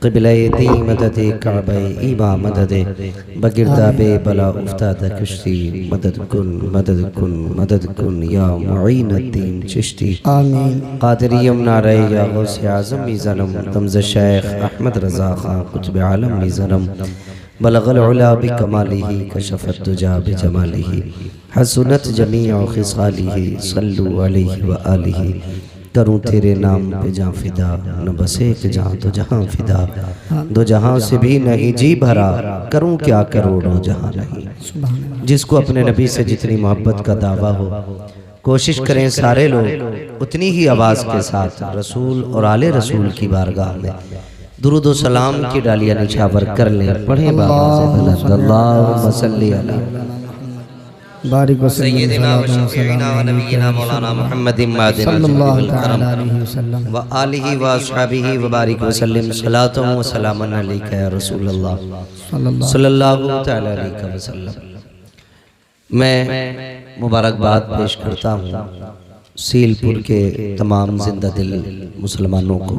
क़िबले मदद काबे ईमा मदद बगिरदाबे बला उफ्ताद कश्ती मदद कुन मदद कुन या मुईनुद्दीन चिश्ती आमीन। क़ादिरियम नारे या गौसे आज़म मीज़नम तमज़ शेख अहमद रज़ा खां कुतुब आलम मीज़नम बलगल उला बिकमालिही कशफत दुजा बिजमालिही हसनत जमीअ खिसालिही सल्लु अलैहि व आलिही। करूँ तेरे नाम पे जहाँ फिदा न बस एक जहाँ तो जहाँ फिदा दो जहाँ से भी नहीं जी भरा करूँ क्या करोड़ों जहाँ नहीं। जिसको अपने नबी से जितनी मोहब्बत का दावा हो कोशिश करें सारे लोग उतनी ही आवाज़ के साथ रसूल और आले रसूल की बारगाह में दुरूद व सलाम की डालियाँ निछावर कर लें। पढ़ें अल्लाहुम्मा सल्ली अला बारिक सय्यिदिना व शफीइना व नबीना मौलाना मुहम्मदिन व आलिहि व अस्हाबिहि व बारिक व सल्लिम सलातु व सलामन अलैका या रसूलल्लाह सल्लल्लाहु तआला अलैहि वसल्लम। मैं मुबारकबाद पेश करता हूँ सीलपुर के तमाम जिंदा दिल मुसलमानों को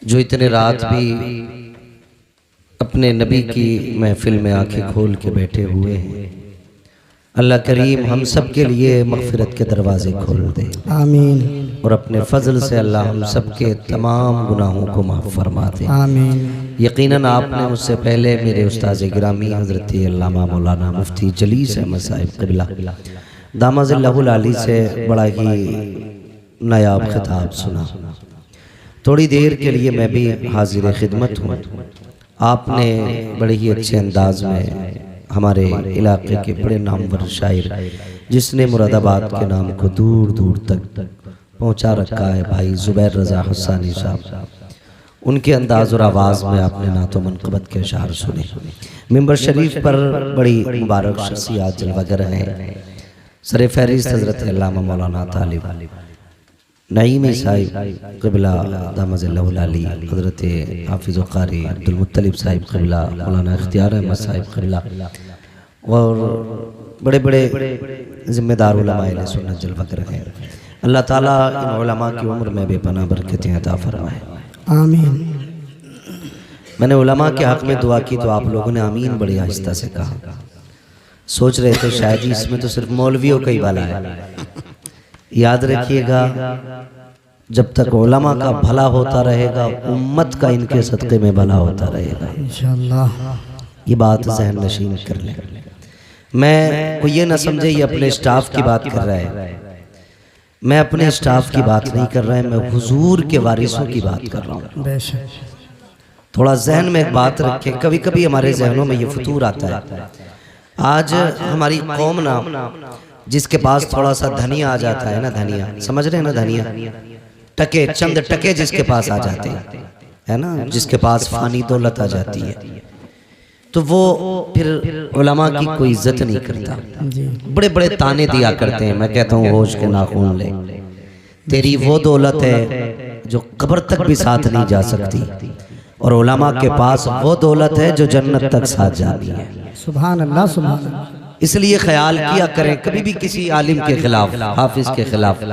जो इतने रात भी अपने नबी की महफिल में आंखें खोल के बैठे हुए हैं। अल्लाह करीम हम सब के लिए मग़फ़िरत के दरवाज़े खोल दे आमीन और अपने फ़ज़ल से अल्लाह हम सब के तमाम गुनाहों को माफ़ फरमा दे आमीन। यकीनन आपने मुझसे पहले मेरे उस्ताद गिरामी हज़रत अल्लामा मौलाना मुफ्ती जलीस अहमद साहिब क़िबला दामज़िल्लहुल आली से बड़ा ही नायाब खिताब सुना। थोड़ी देर के लिए मैं भी हाजिर खिदमत हूँ। आपने बड़े ही अच्छे अंदाज में हमारे इलाके के बड़े नामवर शायर जिसने मुरादाबाद के नाम को दूर दूर तक पहुंचा रखा है भाई ज़ुबैर रज़ा हुसैनी साहब, उनके अंदाज़ और आवाज़ में आपने नातो मनक़बत के अशार सुने। मिंबर शरीफ पर बड़ी मुबारक शख्सियत जलवागर हैं। सर फहरिस्त हज़रत अल्लामा मौलाना तालिब नईमी साहिब क़िबला दामज़िल्लहुल आली, हज़रत हाफिज़ क़ारी अब्दुल मुत्तलिब साहिब क़िबला, मौलाना इख्तियार अहमद साहिब क़िबला और बड़े बड़े ज़िम्मेदार उलमाए अहले सुन्नत जलवागर हैं। अल्लाह ताला इन उलमा की उम्र में बेपनाह बरकतें अता फरमाए आमीन। मैंने उलमा के हक़ में दुआ की तो आप लोगों ने आमीन बड़ी आहिस्ता से कहा। सोच रहे थे शायद ही इसमें तो सिर्फ मौलवियों का ही भला है। याद रखिएगा जब तक उलमा का भला होता रहेगा उम्मत का इनके सदक़े में भला होता रहेगा इंशाअल्लाह। ये बात ज़हन नशीन कर लें। मैं कोई ये ना समझे ये अपने स्टाफ की बात कर रहा है। मैं अपने स्टाफ की बात नहीं कर रहा है, मैं हुजूर के वारिसों की बात कर रहा हूँ। थोड़ा जहन में एक बात रखें, कभी कभी हमारे जहनों में ये फतूर आता है। आज हमारी कौम ना जिसके पास थोड़ा सा धनिया आ जाता है ना, धनिया समझ रहे हैं ना, धनिया टके चंद टके जिसके पास आ जाते हैं है ना, जिसके पास फानी दौलत आ जाती है तो वो फिर उलमा की कोई इज्जत नहीं करता। बड़े बड़े ताने दिया करते हैं। मैं कहता हूँ होश के नाखून ले, तेरी वो दौलत है जो कब्र तक भी साथ नहीं जा सकती और उलमा के पास वो दौलत है जो जन्नत तक साथ जाती है। सुभान अल्लाह सुभान अल्लाह। इसलिए ख्याल किया करें कभी भी किसी आलिम के खिलाफ, हाफिज के खिलाफ,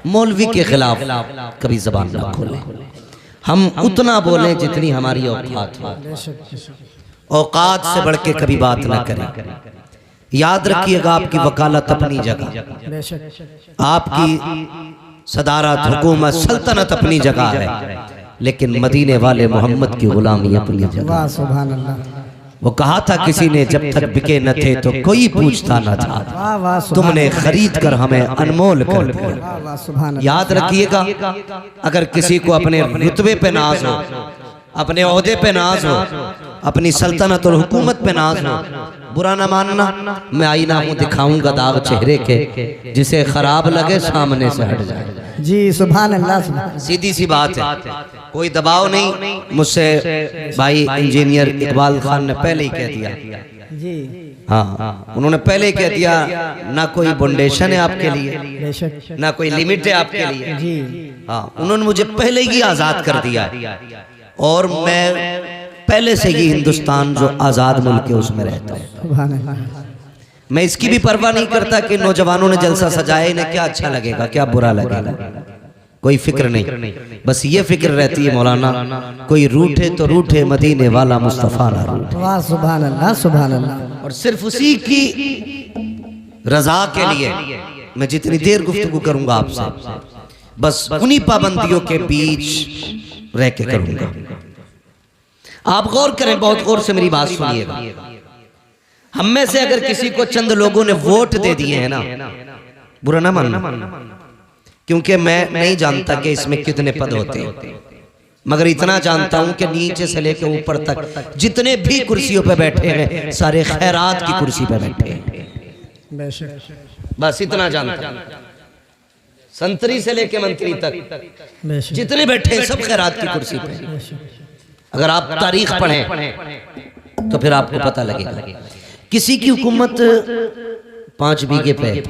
मौलवी के खिलाफ कभी जबान ना खोलें। हम उतना बोलें जितनी हमारी औकात हो, औकात से बढ़ के कभी बात ना करें। याद रखिएगा आपकी वकालत अपनी जगह, आपकी सदारत, हुकूमत, सल्तनत अपनी जगह है, लेकिन मदीने वाले मोहम्मद की गुलामी अपनी जगह। सुभान अल्लाह। वो कहा था किसी ने जब तक बिके न थे तो कोई पूछता न था, तुमने खरीद कर हमें अनमोल कर दिया। याद रखिएगा अगर किसी को अपने रुतबे पे नाज हो, अपने ओहदे पे नाज हो, अपनी सल्तनत और हुकूमत पे नाज हो, बुरा न मानना। मैं आईना हूँ, दिखाऊंगा दाग चेहरे के, जिसे खराब लगे सामने से हट जाए। जी सुभान अल्लाह। सीधी सी बात है, कोई दबाव नहीं। मुझसे भाई इंजीनियर इकबाल खान ने पहले ही कह दिया जी, हाँ उन्होंने पहले ही कह दिया, ना कोई बाउंडेशन है आपके लिए, ना कोई लिमिट है आपके लिए जी। हाँ उन्होंने मुझे पहले ही आज़ाद कर दिया और मैं पहले से ही हिंदुस्तान जो आज़ाद मुल्क है उसमें रहता हूँ। मैं इसकी भी परवाह नहीं करता कि नौजवानों ने जलसा सजाया, इन्हें क्या अच्छा लगेगा क्या बुरा लगेगा। कोई फिक्र नहीं, बस ये फिक्र रहती है मौलाना कोई रूठे तो रूठे, मदीने वाला मुस्तफ़ा ना रूठे। वाह सुभान अल्लाह सुभान अल्लाह। और सिर्फ उसी की रजा के लिए मैं जितनी देर गुफ्तगू करूंगा आपसे, बस उन्हीं पाबंदियों के बीच रह के करूंगा। आप गौर करें, बहुत गौर से मेरी बात सुनिएगा। हम में से अगर किसी को चंद लोगों ने वोट दे दिए हैं ना, बुरा ना मानना, क्योंकि मैं नहीं जानता कि इसमें कितने पद होते हैं, मगर इतना जानता हूं कि नीचे से लेकर ऊपर तक जितने भी कुर्सियों पे बैठे हैं सारे खैरात की कुर्सी पे बैठे हैं। बस इतना जानता हूं, संतरी से लेकर मंत्री तक जितने बैठे हैं सब खैरात की कुर्सी पे। अगर आप तारीख पढ़ें तो फिर आपको पता लगेगा। किसी की हुकूमत 5 बीघे पे,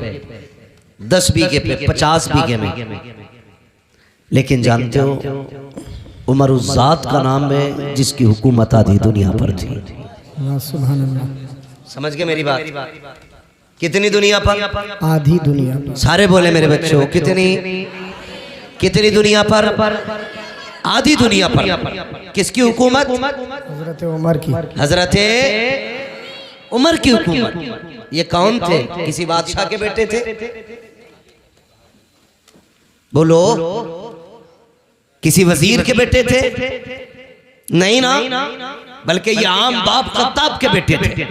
10 बीघे पे, 50 बीघे में, लेकिन जानते हो उमर उस जात का नाम है जिसकी हुकूमत आधी दुनिया पर थी। सुभान अल्लाह। समझ गए मेरी बात? कितनी दुनिया पर? आधी दुनिया पर। सारे बोले मेरे बच्चों, कितनी दुनिया पर? आधी दुनिया पर। किसकी हुकूमत? हजरत उमर की। हजरत उमर की हुकूमत। ये कौन थे? किसी बादशाह के बेटे थे? बोलो, किसी वजीर के बेटे थे? नहीं ना, बल्कि ये आम बाप खत्ताब के बेटे थे।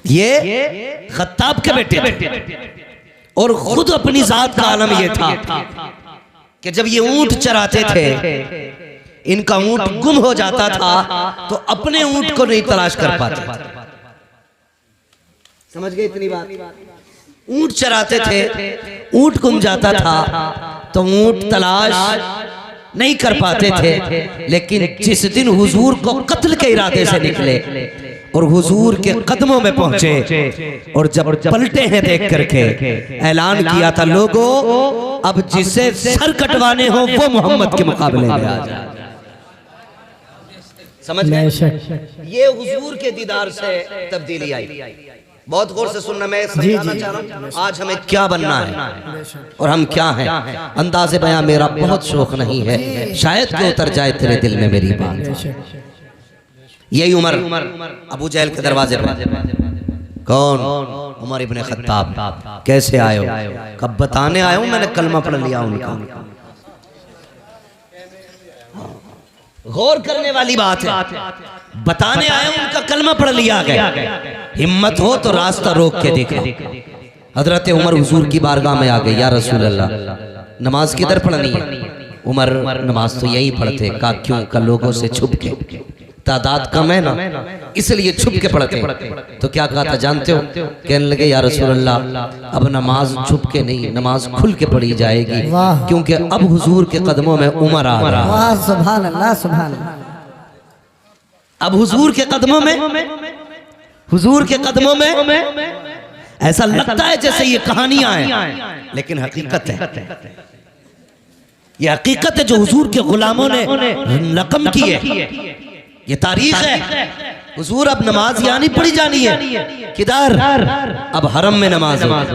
ये खत्ताब के बेटे थे और खुद अपनी जात का आलम ये था कि जब ये ऊंट चराते थे, इनका ऊंट गुम हो जाता था तो अपने ऊंट को नहीं तलाश कर पाते। समझ गए इतनी बात? ऊंट चराते थे, ऊंट गुम जाता था तो ऊंट तलाश नहीं कर पाते थे, लेकिन जिस दिन हुजूर को कत्ल के इरादे से निकले और हुजूर के कदमों में पहुंचे और जब पलटे हैं देख करके ऐलान किया था, लोगों अब जिसे सर कटवाने हो वो मोहम्मद के मुकाबले में आ जाए। समझ गए? ये हुजूर के दीदार से तब्दीली आई। बहुत गौर से सुनना, मैं समझाना चाह रहा हूं आज हमें क्या बनना है और हम क्या हैं। अंदाज़े बयां मेरा बहुत शौक नहीं है, शायद कि उतर जाए तेरे दिल में मेरी बात। यही उमर अबू जहल के दरवाजे पर। कौन? उमर इब्ने खत्ताब। कैसे आए हो? कब बताने आया हूं, मैंने कलमा पढ़ लिया उनका। गौर करने वाली बात है, बताने आया हूं उनका कलमा पढ़ लिया गया। हिम्मत हो तो रास्ता रोक के देखो। हजरत उमर हुजूर की बारगाह में आ गए, या रसूल अल्लाह नमाज किधर पढ़नी है? उमर नमाज तो यही पढ़ते। कहा क्यों? का लोगों से छुप के, तादाद कम है ना इसलिए छुप के पढ़ते। तो क्या कहा था जानते हो? कहने लगे या रसूल अल्लाह अब नमाज छुप के नहीं, नमाज खुल के पढ़ी जाएगी, क्योंकि अब हुजूर के कदमों में उमर आ रहा है। वाह सुभान अल्लाह सुभान अल्लाह। अब हुजूर के कदमों में, हुजूर के कदमों में ऐसा लगता है जैसे ये कहानियां हैं, लेकिन हकीकत है। ये हकीकत है जो हुजूर के गुलामों ने रकम की है। ये तारीख है। हुजूर अब नमाज यहाँ नहीं पढ़ी जानी है, किधर? अब हरम में नमाज होगी,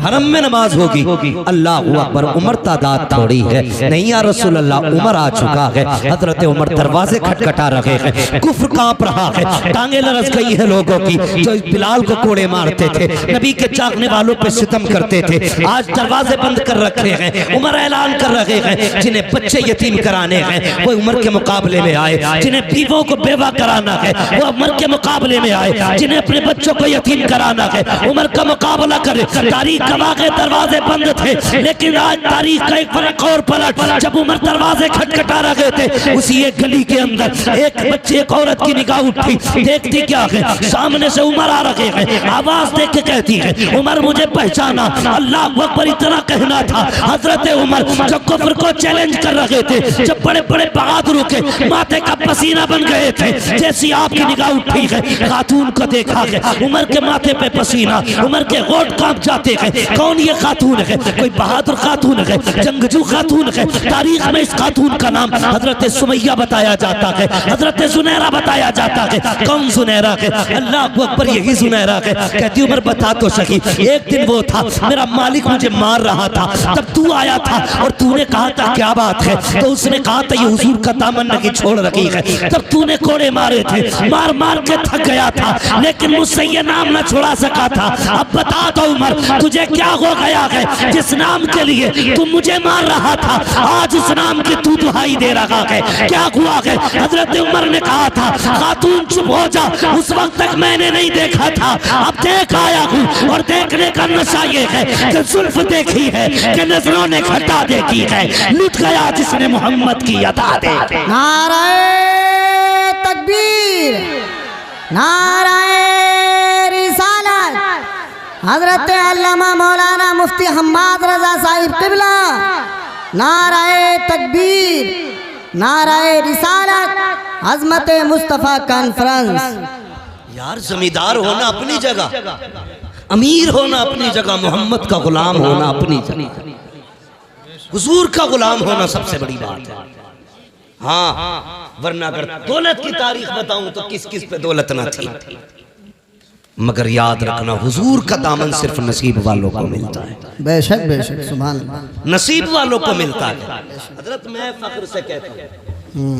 हरम में नमाज होगी। अल्लाह अकबर। उमर तादाद थोड़ी है, नहीं या रसूल अल्लाह उमर आ चुका है। हजरत उमर दरवाजे खटखटा रहे हैं, कुफ्र कांप रहा है, टांगे लरस गई है लोगों की जो बिलाल को कोड़े मारते थे, नबी के चाकने वालों पे सितम करते थे, आज दरवाजे बंद कर रखे हैं। उमर ऐलान कर रहे हैं जिन्हें बच्चे यतीम कराने हैं वो उमर के मुकाबले में आए, जिन्हें बीवों को बेवा कराना है वो उमर के मुकाबले में आए, जिन्हें अपने बच्चों को यतीम कराना है उमर का मुकाबला करे। तारीख गवाह के दरवाजे बंद थे, लेकिन आज तारीख का एक फर्क और पलट। जब उमर दरवाजे खटखटा रहे थे, उसी एक गली के अंदर एक बच्चे एक औरत की निगाह उठी, देखती क्या है सामने से उमर आ रहे हैं, आवाज देख के कहती है उमर मुझे पहचाना। अल्लाह अकबर इतना कहना था। हजरत उमर जब कुफ्र को चैलेंज कर रहे थे, जब बड़े बड़े बहादुरों के माथे का पसीना बन गए थे, जैसी आपकी निगाह उठी है खातून को देखा है, उमर के माथे पे पसीना, उमर के होंठ कांप जाते जाते हैं कौन ये खातून है, कोई बहादुर खातून है, जंगजू खातून है। तारीख में इस खातून का नाम हजरत सुमैया बताया जाता है, हजरत जुनैरा बताया जाता है। कौन जुनैरा है? अल्लाह अकबर, यही जुनैरा है। कहती उमर बता तो सही। एक दिन वो था मेरा मालिक मुझे मार रहा था, तब तू आया था और तूने कहा था क्या बात है, तो उसने कहा था ये हुजूर का दामन नहीं छोड़ रखी है। तब तूने कोड़े मारे थे, मार मार के थक गया था, लेकिन मुझसे ये नाम न छुड़ा सका था। अब बता दो उमर तुझे क्या हो गया है, जिस नाम के लिए तू मुझे मार रहा था आज उस नाम की तू दुहाई दे रहा है, क्या हुआ है? हजरत उमर ने कहा था खातून चुप हो जा, उस वक्त तक मैंने नहीं देखा था, अब देख आया हूँ। और देखने का नशा ये है कि जुल्फ देखी है कि नजरों ने घटा देखी है, लुट गया जिसने मोहम्मद की अता दे। नाराए तकबीर, नाराए रिसालत, हजरत अल्लामा मौलाना मुफ्ती हम्माद रजा साहिब किबला। नाराए तकबीर, नाराए रिसालत, अजमत मुस्तफ़ा कॉन्फ्रेंस। यार जमींदार होना अपनी जगह, अमीर होना अपनी जगह, मोहम्मद का गुलाम होना अपनी जगह, हुजूर का गुलाम होना सबसे बड़ी बात है। हाँ, वरना अगर दौलत की तारीख बताऊं तो किस किस पे दौलत ना थी, मगर याद रखना हुजूर का दामन सिर्फ नसीब वालों को मिलता है। बेशक बेशक, सुभान अल्लाह, नसीब वालों को मिलता है। हजरत मैं फख्र से कहता हूँ,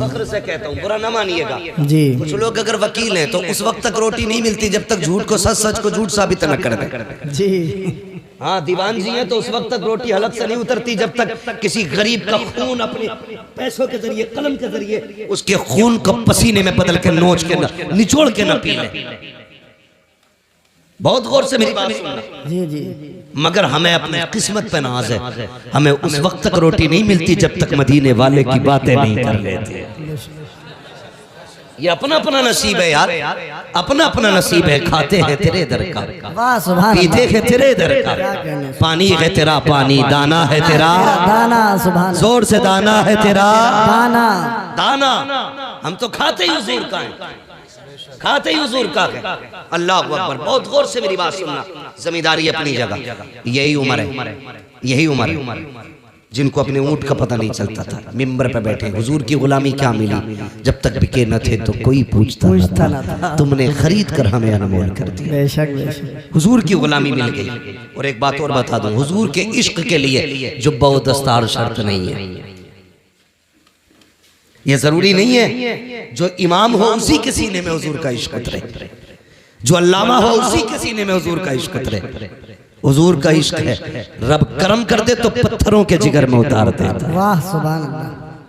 फख्र से कहता हूँ, बुरा ना मानिएगा जी। कुछ लोग अगर वकील हैं तो उस वक्त तक रोटी नहीं मिलती जब तक झूठ को सच, सच को झूठ साबित न कर दे। जी हाँ, दीवान जी हैं तो उस वक्त तक रोटी हलक से नहीं उतरती जब तक किसी गरीब का खून अपने पैसों के जरिए, कलम के जरिए उसके खून को पसीने में बदल के नोच के निचोड़ के न पी ले। बहुत गौर से मेरी बात सुनना। जी जी, मगर हमें अपने किस्मत पे नाज है, हमें उस वक्त तक रोटी नहीं मिलती जब तक मदीने वाले की बातें नहीं कर लेते। ये अपना अपना नसीब है यार, अपना अपना नसीब है। खाते हैं तेरे दर का, वाह सुभान अल्लाह, पीते हैं तेरे दर का, पानी है तेरा पानी, दाना है तेरा दाना, सुभान जोर से दाना है तेरा दाना, दाना। हम तो खाते ही हुजूर का है, खाते ही हुजूर का है। अल्लाह अकबर। बहुत गौर से मेरी बात सुनना। जमींदारी अपनी जगह, यही उम्र है, यही उम्र है जिनको अपने ऊंट का पता नहीं चलता था, मिंबर पे बैठे हुजूर की गुलामी क्या मिली, जब तक बिके न थे तो कोई पूछता न था, तुमने खरीद कर हमें अनमोल कर दिया। बेशक बेशक, हुजूर की गुलामी मिल गई। और एक बात और बता दूं, हुजूर के इश्क के लिए जुब्बा व दस्तार शर्त नहीं है। ये जरूरी नहीं है जो इमाम हो उसी के सीने में हुजूर का इश्क उतरे, जो अल्लामा हो उसी के सीने में हुजूर का इश्क उतरे। हुजूर का इश्क है, रब करम कर दे तो पत्थरों के जिगर में उतार देता। वाह सुभान अल्लाह,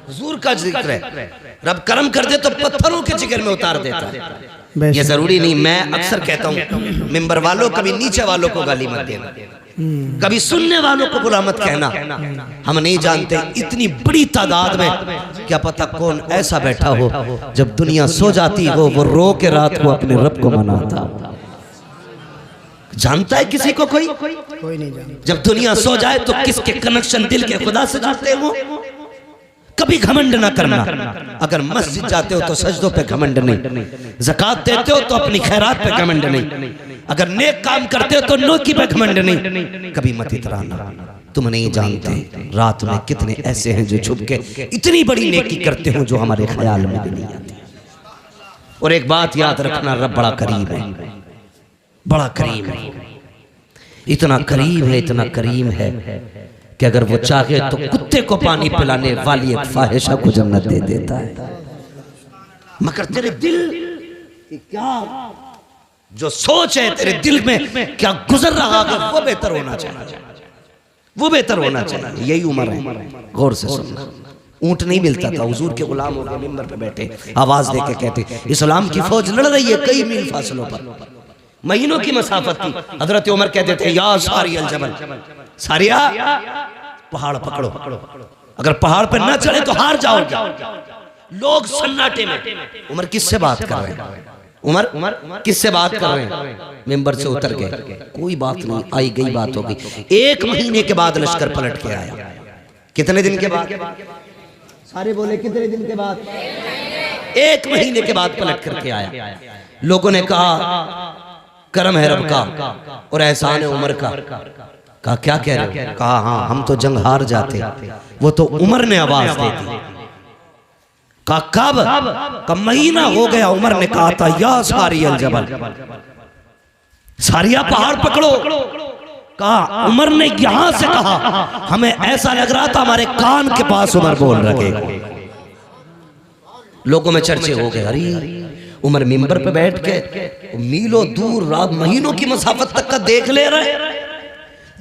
हुजूर का जिक्र है, रब करम कर दे तो पत्थरों के जिगर में उतार देता। ये बेशक जरूरी नहीं। मैं अक्सर कहता हूँ मिंबर वालों, कभी नीचे वालों को गाली मत देना, कभी सुनने वालों को बुरा मत कहना। हम नहीं जानते इतनी बड़ी तादाद में क्या पता कौन ऐसा बैठा हो जब दुनिया सो जाती हो वो रो के रात को अपने रब को मनाता। जानता है किसी को कोई नहीं जानता। जब दुनिया सो जाए तो किसके कनेक्शन दिल के खुदा से जुड़ते हो। कभी घमंड ना करना। अगर मस्जिद जाते हो तो सजदों पे घमंड नहीं, ज़कात देते हो तो अपनी खैरात पे घमंड नहीं, अगर नेक काम करते हो तो नेकी पे घमंड नहीं। कभी मत इतराना, तुम नहीं जानते रात में कितने ऐसे हैं जो छुप के इतनी बड़ी नेकी करते हो जो हमारे ख्याल में भी नहीं आती। और एक बात याद रखना, रब बड़ा करीब है, बड़ा करीम है, इतना करीम है, इतना करीम है कि अगर वो चाहे तो कुत्ते को पानी पिलाने वाली एक फाहिशा को जन्नत दे देता है। मगर तेरे दिल की क्या जो सोच है, तेरे दिल में क्या गुजर रहा है, वो बेहतर होना चाहिए, वो बेहतर होना चाहिए। यही उम्र है, गौर से सुनना। ऊंट नहीं मिलता था, हुजूर के गुलाम हो गए, मिंबर पे बैठे आवाज दे के कहते इस्लाम की फौज लड़ रही है कई मील फासलों पर, महीनों की मसाफत थी। हजरत उमर कहते थे या सारी अल जबल, सारिया पहाड़ पकड़ो, अगर पहाड़ पर न चढ़े तो हार जाओगे। लोग सन्नाटे में, उमर किससे बात कर रहे हैं, उमर किससे बात कर रहे हैं, मिंबर से उतर गए, कोई बात नहीं, आई गई बात हो गई। 1 महीने के बाद लश्कर पलट के आया। कितने दिन के बाद? सारे बोले कितने दिन के बाद? 1 महीने के बाद पलट करके आया। लोगों ने कहा करम है रब का और एहसान है उमर का। कहा क्या कह रहे हो? कहा हाँ हम तो जंग हार जाते, वो तो उमर ने आवाज दे दी। कहा कब? का महीना हो गया। उमर ने कहा था या सारियल जबल, सारिया पहाड़ पकड़ो। कहा उमर ने यहां से कहा, हमें ऐसा लग रहा था हमारे कान के पास उमर बोल रहे। लोगों में चर्चे हो गए, अरे उमर मिंबर पे बैठ के मीलों दूर रात महीनों की मसाफत तक का देख ले रहे,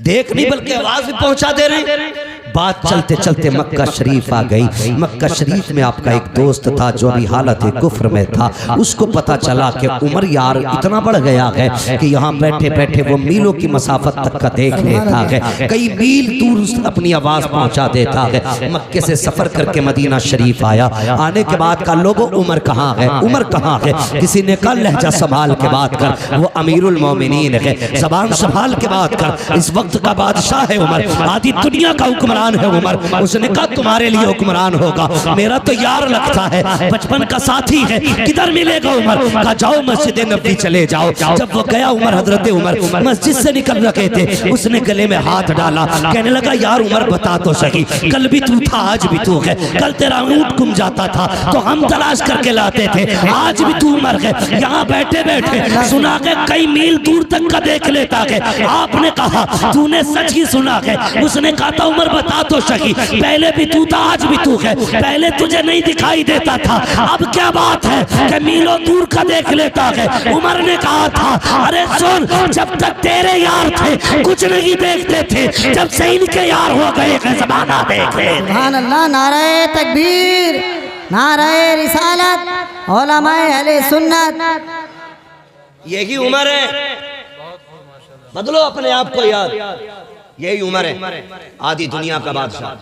देख नहीं बल्कि आवाज भी पहुंचा दे रहे। बात चलते चलते मक्का शरीफ आ गई। मक्का शरीफ में आपका एक दोस्त था जो अभी हालत कुफ्र में था। उसको पता चला कि उमर यार इतना बढ़ गया है कि यहाँ बैठे बैठे वो मीलों की मसाफत तक का देख लेता है, कई मील दूर अपनी आवाज पहुंचा देता है। मक्के से सफर करके मदीना शरीफ आया। आने के बाद का लोगों उमर कहाँ है, उमर कहाँ है? किसी ने कहा लहजा संभाल के बात कर, वो अमीरुल मोमिनीन है, जबान संभाल के बात कर, इस वक्त का बादशाह है उमर, आधी दुनिया का हुक्मरान है उमर। उसने कहा तुम्हारे लिए हुक्मरान होगा, मेरा तो यार लगता है, बचपन का साथी है, किधर मिलेगा उमर? कहा जाओ मस्जिद नबी चले जाओ। जब वो गया उमर, हजरत उमर मस्जिद से निकल रखे थे, उसने गले में हाथ डाला, कहने लगा यार उमर बता तो सही, कल भी तू था आज भी तू है, कल तेरा ऊंट गुम जाता था तो हम तलाश करके लाते थे, आज भी तू उमर है, यहाँ बैठे बैठे सुना के कई मील दूर तक का देख लेता है। आपने कहा तूने सच ही सुना है। उसने कहा था उमर बता तो सही, पहले भी तू था आज भी तू है, पहले तुझे नहीं दिखाई देता था, अब क्या बात है कि मीलों दूर का देख लेता है? उमर ने कहा था अरे सुन, जब तक तेरे यार थे कुछ नहीं देखते थे, जब से इनके यार हो गए ज़माना देखे। सुभान अल्लाह, नारे तकबीर, नारे रिसालत, उलमाए अहले सुन्नत। यही उमर है, बदलो अपने आप को यार, यही उमर है। आधी दुनिया का बादशाह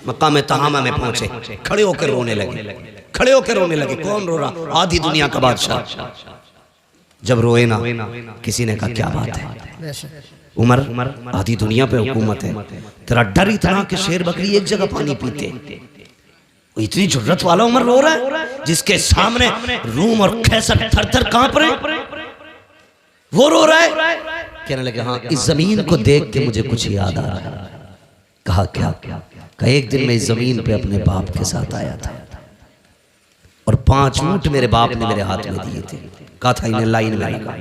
मक्का में तहामा में पहुंचे, खड़े होकर रोने लगे, खड़े होकर रोने लगे। कौन रो रहा? आधी दुनिया का बादशाह। जब रोए ना, किसी ने कहा क्या बात है उमर, आधी दुनिया पे हुकूमत है, तेरा डर इतना कि शेर बकरी एक जगह पानी पीते, इतनी जुर्रत वाला उमर रो रहा है जिसके सामने रूम और कैसर थर थर कांप रहे, वो रो रहा है। कहने लगे हाँ इस जमीन को देख के मुझे कुछ याद आ रहा है। कहा क्या? कहा एक दिन मैं इस जमीन पे अपने बाप के साथ आया था और 5 ऊंट मेरे बाप ने मेरे हाथ में दिए थे। कहा था इन्हें लाइन में लगा।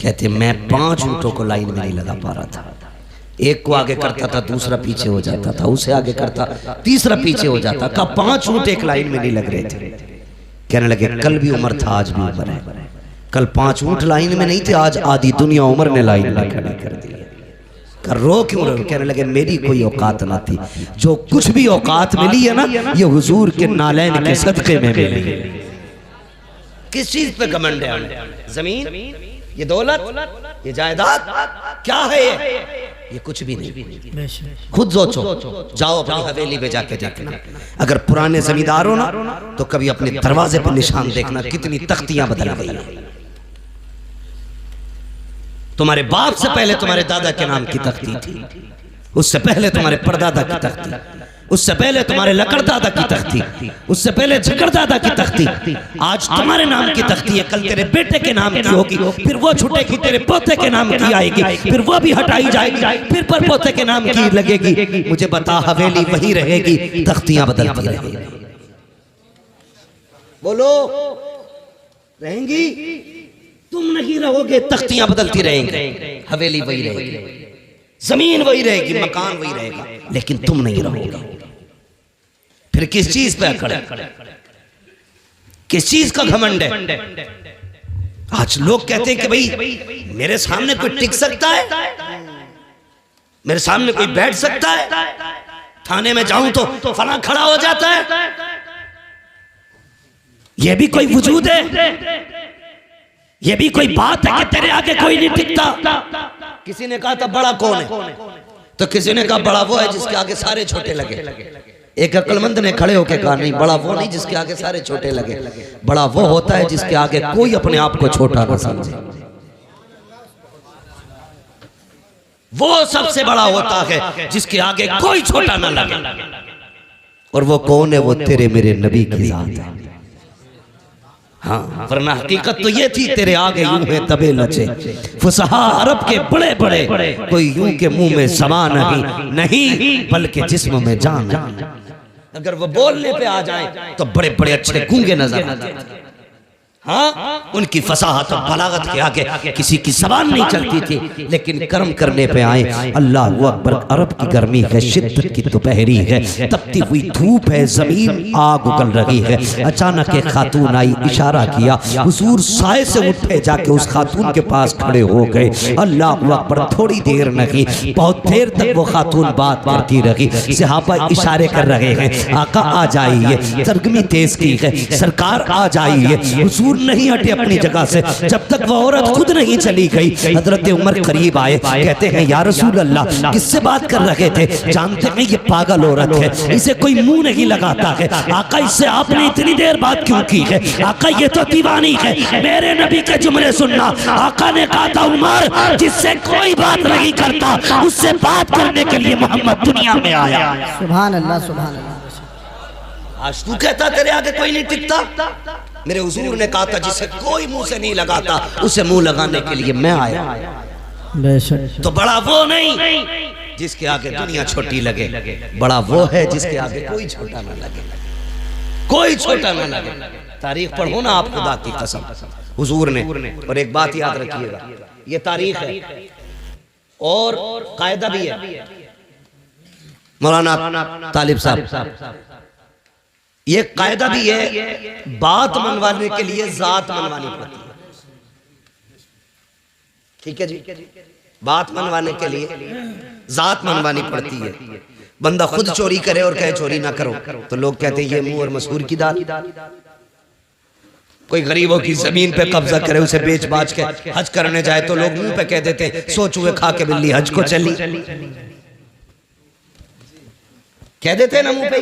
कहते मैं 5 ऊंटों को लाइन में नहीं लगा पा रहा था, एक को आगे करता था दूसरा पीछे हो जाता था, उसे आगे करता तीसरा पीछे हो जाता। कहा 5 ऊंट एक लाइन में नहीं लग रहे थे। कहने लगे कल भी उमर था आज भी उमर है, कल 5 ऊंट लाइन में नहीं थे, आज आधी दुनिया उमर ने लाइन में खड़ा कर दी। कर रो क्यों रो? कहने लगे मेरी कोई औकात ना थी, जो कुछ भी औकात मिली है ना ये हुजूर के नालैन के सदके में मिली। किस चीज पे घमंड है हमें? जमीन, ये दौलत, ये जायदाद क्या है? ये कुछ भी नहीं। खुद सोचो, जाओ अपनी हवेली पे जाके देखना, अगर पुराने जमींदार हो ना तो कभी अपने दरवाजे पर निशान देखना कितनी तख्तियां बदल गई। तुम्हारे बाप से पहले तुम्हारे दादा के नाम की तख्ती थी, उससे पहले तुम्हारे परदादा की तख्ती, उससे पहले तुम्हारे लकड़दादा की तख्ती, उससे पहले झकड़दादा की तख्ती, आज तुम्हारे नाम की तख्ती है, कल तेरे बेटे के नाम की होगी, फिर वो छूटेगी तेरे पोते के नाम की आएगी, फिर वो भी हटाई जाएगी, फिर पर पोते के नाम की लगेगी। मुझे बता हवेली वही रहेगी, तख्तियां बदलती रहेंगी। बोलो रहेंगी? तुम नहीं रहोगे, तख्तियां बदलती रहेंगी, हवेली वही रहेगी, जमीन वही रहेगी, मकान वही रहेगा, लेकिन तुम नहीं रहोगे। फिर किस चीज पे अकड़ है? किस चीज का घमंड है? आज लोग कहते हैं कि भाई मेरे सामने कोई टिक सकता है, मेरे सामने कोई बैठ सकता है, थाने में जाऊं तो फला खड़ा हो जाता है, यह भी कोई वजूद है? यह भी कोई बात है कि तेरे आगे कोई नहीं टिकता? किसी ने कहा था बड़ा कौन है, तो किसी ने कहा बड़ा वो है जिसके आगे सारे छोटे लगे। एक अक्लमंद ने खड़े होकर कहा नहीं, बड़ा वो नहीं जिसके आगे सारे छोटे लगे, बड़ा वो होता है जिसके आगे कोई अपने आप को छोटा ना समझे। वो सबसे बड़ा होता है जिसके आगे कोई छोटा ना लगे। और वो कौन है? वो तेरे मेरे नबी की जात है। हाँ, वरना हकीकत तो ये थी तेरे आगे यूं है तबे लचे फुसहा अरब के बड़े बड़े, कोई यूं के मुंह में समा नहीं बल्कि जिस्म में जान। अगर वो बोलने पे आ जाए तो बड़े बड़े अच्छे गूंगे नजर आते हैं। हाँ, उनकी फसाहत और बलागत के आगे किसी की जबान नहीं चलती थी, लेकिन कर्म करने पे आए अल्लाह अकबर। अरब की गर्मी है, शिद्दत की दोपहरी है, तपती हुई धूप है, जमीन आग उगल रही है। अचानक एक खातून आई, इशारा किया, हुजूर साए से उठे, जाके उस खातून के पास खड़े हो गए। अल्लाह अकबर। थोड़ी देर नहीं, बहुत देर तक वो खातून बात करती रही। सहाबा इशारे कर रहे हैं, आका आ जाइए, सरगर्मी तेज की है, सरकार आ जाइए। हुजूर नहीं हटे अपनी जगह से जब तक वो औरत खुद नहीं चली गई। हजरत उमर करीब आए, कहते हैं या रसूल अल्लाह, किससे बात कर रहे थे? जानते हैं ये पागल औरत है, इसे कोई मुंह नहीं लगाता है। आका, इससे आपने इतनी देर बात क्यों की है? आका, ये तो दीवानी है, मेरे नबी के जुमले सुनना। आका ने कहा था, उमर, जिससे कोई बात नहीं करता उससे बात करने के लिए मोहम्मद दुनिया में आया। सुभान अल्लाह, सुभान अल्लाह। आज तू कहता तेरे आगे कोई नहीं टिकता। मेरे हुजूर ने कहा था, जिसे कोई मुंह से नहीं लगाता उसे मुंह लगाने के लिए मैं आया। बेशक। तो बड़ा वो नहीं जिसके आगे दुनिया छोटी लगे, बड़ा वो है जिसके आगे कोई छोटा ना लगे, कोई छोटा ना लगे। तारीख पढ़ो ना आप, खुदा की कसम हुजूर ने। और एक बात याद रखिएगा, ये तारीख है और कायदा भी है। मौलाना तालिब साहब, ये कायदा भी है, बात मनवाने के लिए जात मनवानी पड़ती है। ठीक है जी, बात मनवाने के लिए जात मनवानी पड़ती है। बंदा खुद चोरी करे और कहे चोरी ना करो, तो लोग कहते हैं ये मुंह और मसूर की दाल। कोई गरीबों की जमीन पे कब्जा करे, उसे बेच बाच के हज करने जाए तो लोग मुंह पे कह देते हैं सो चूहे खा के बिल्ली हज को चली, कह देते हैं ना मुंह पे।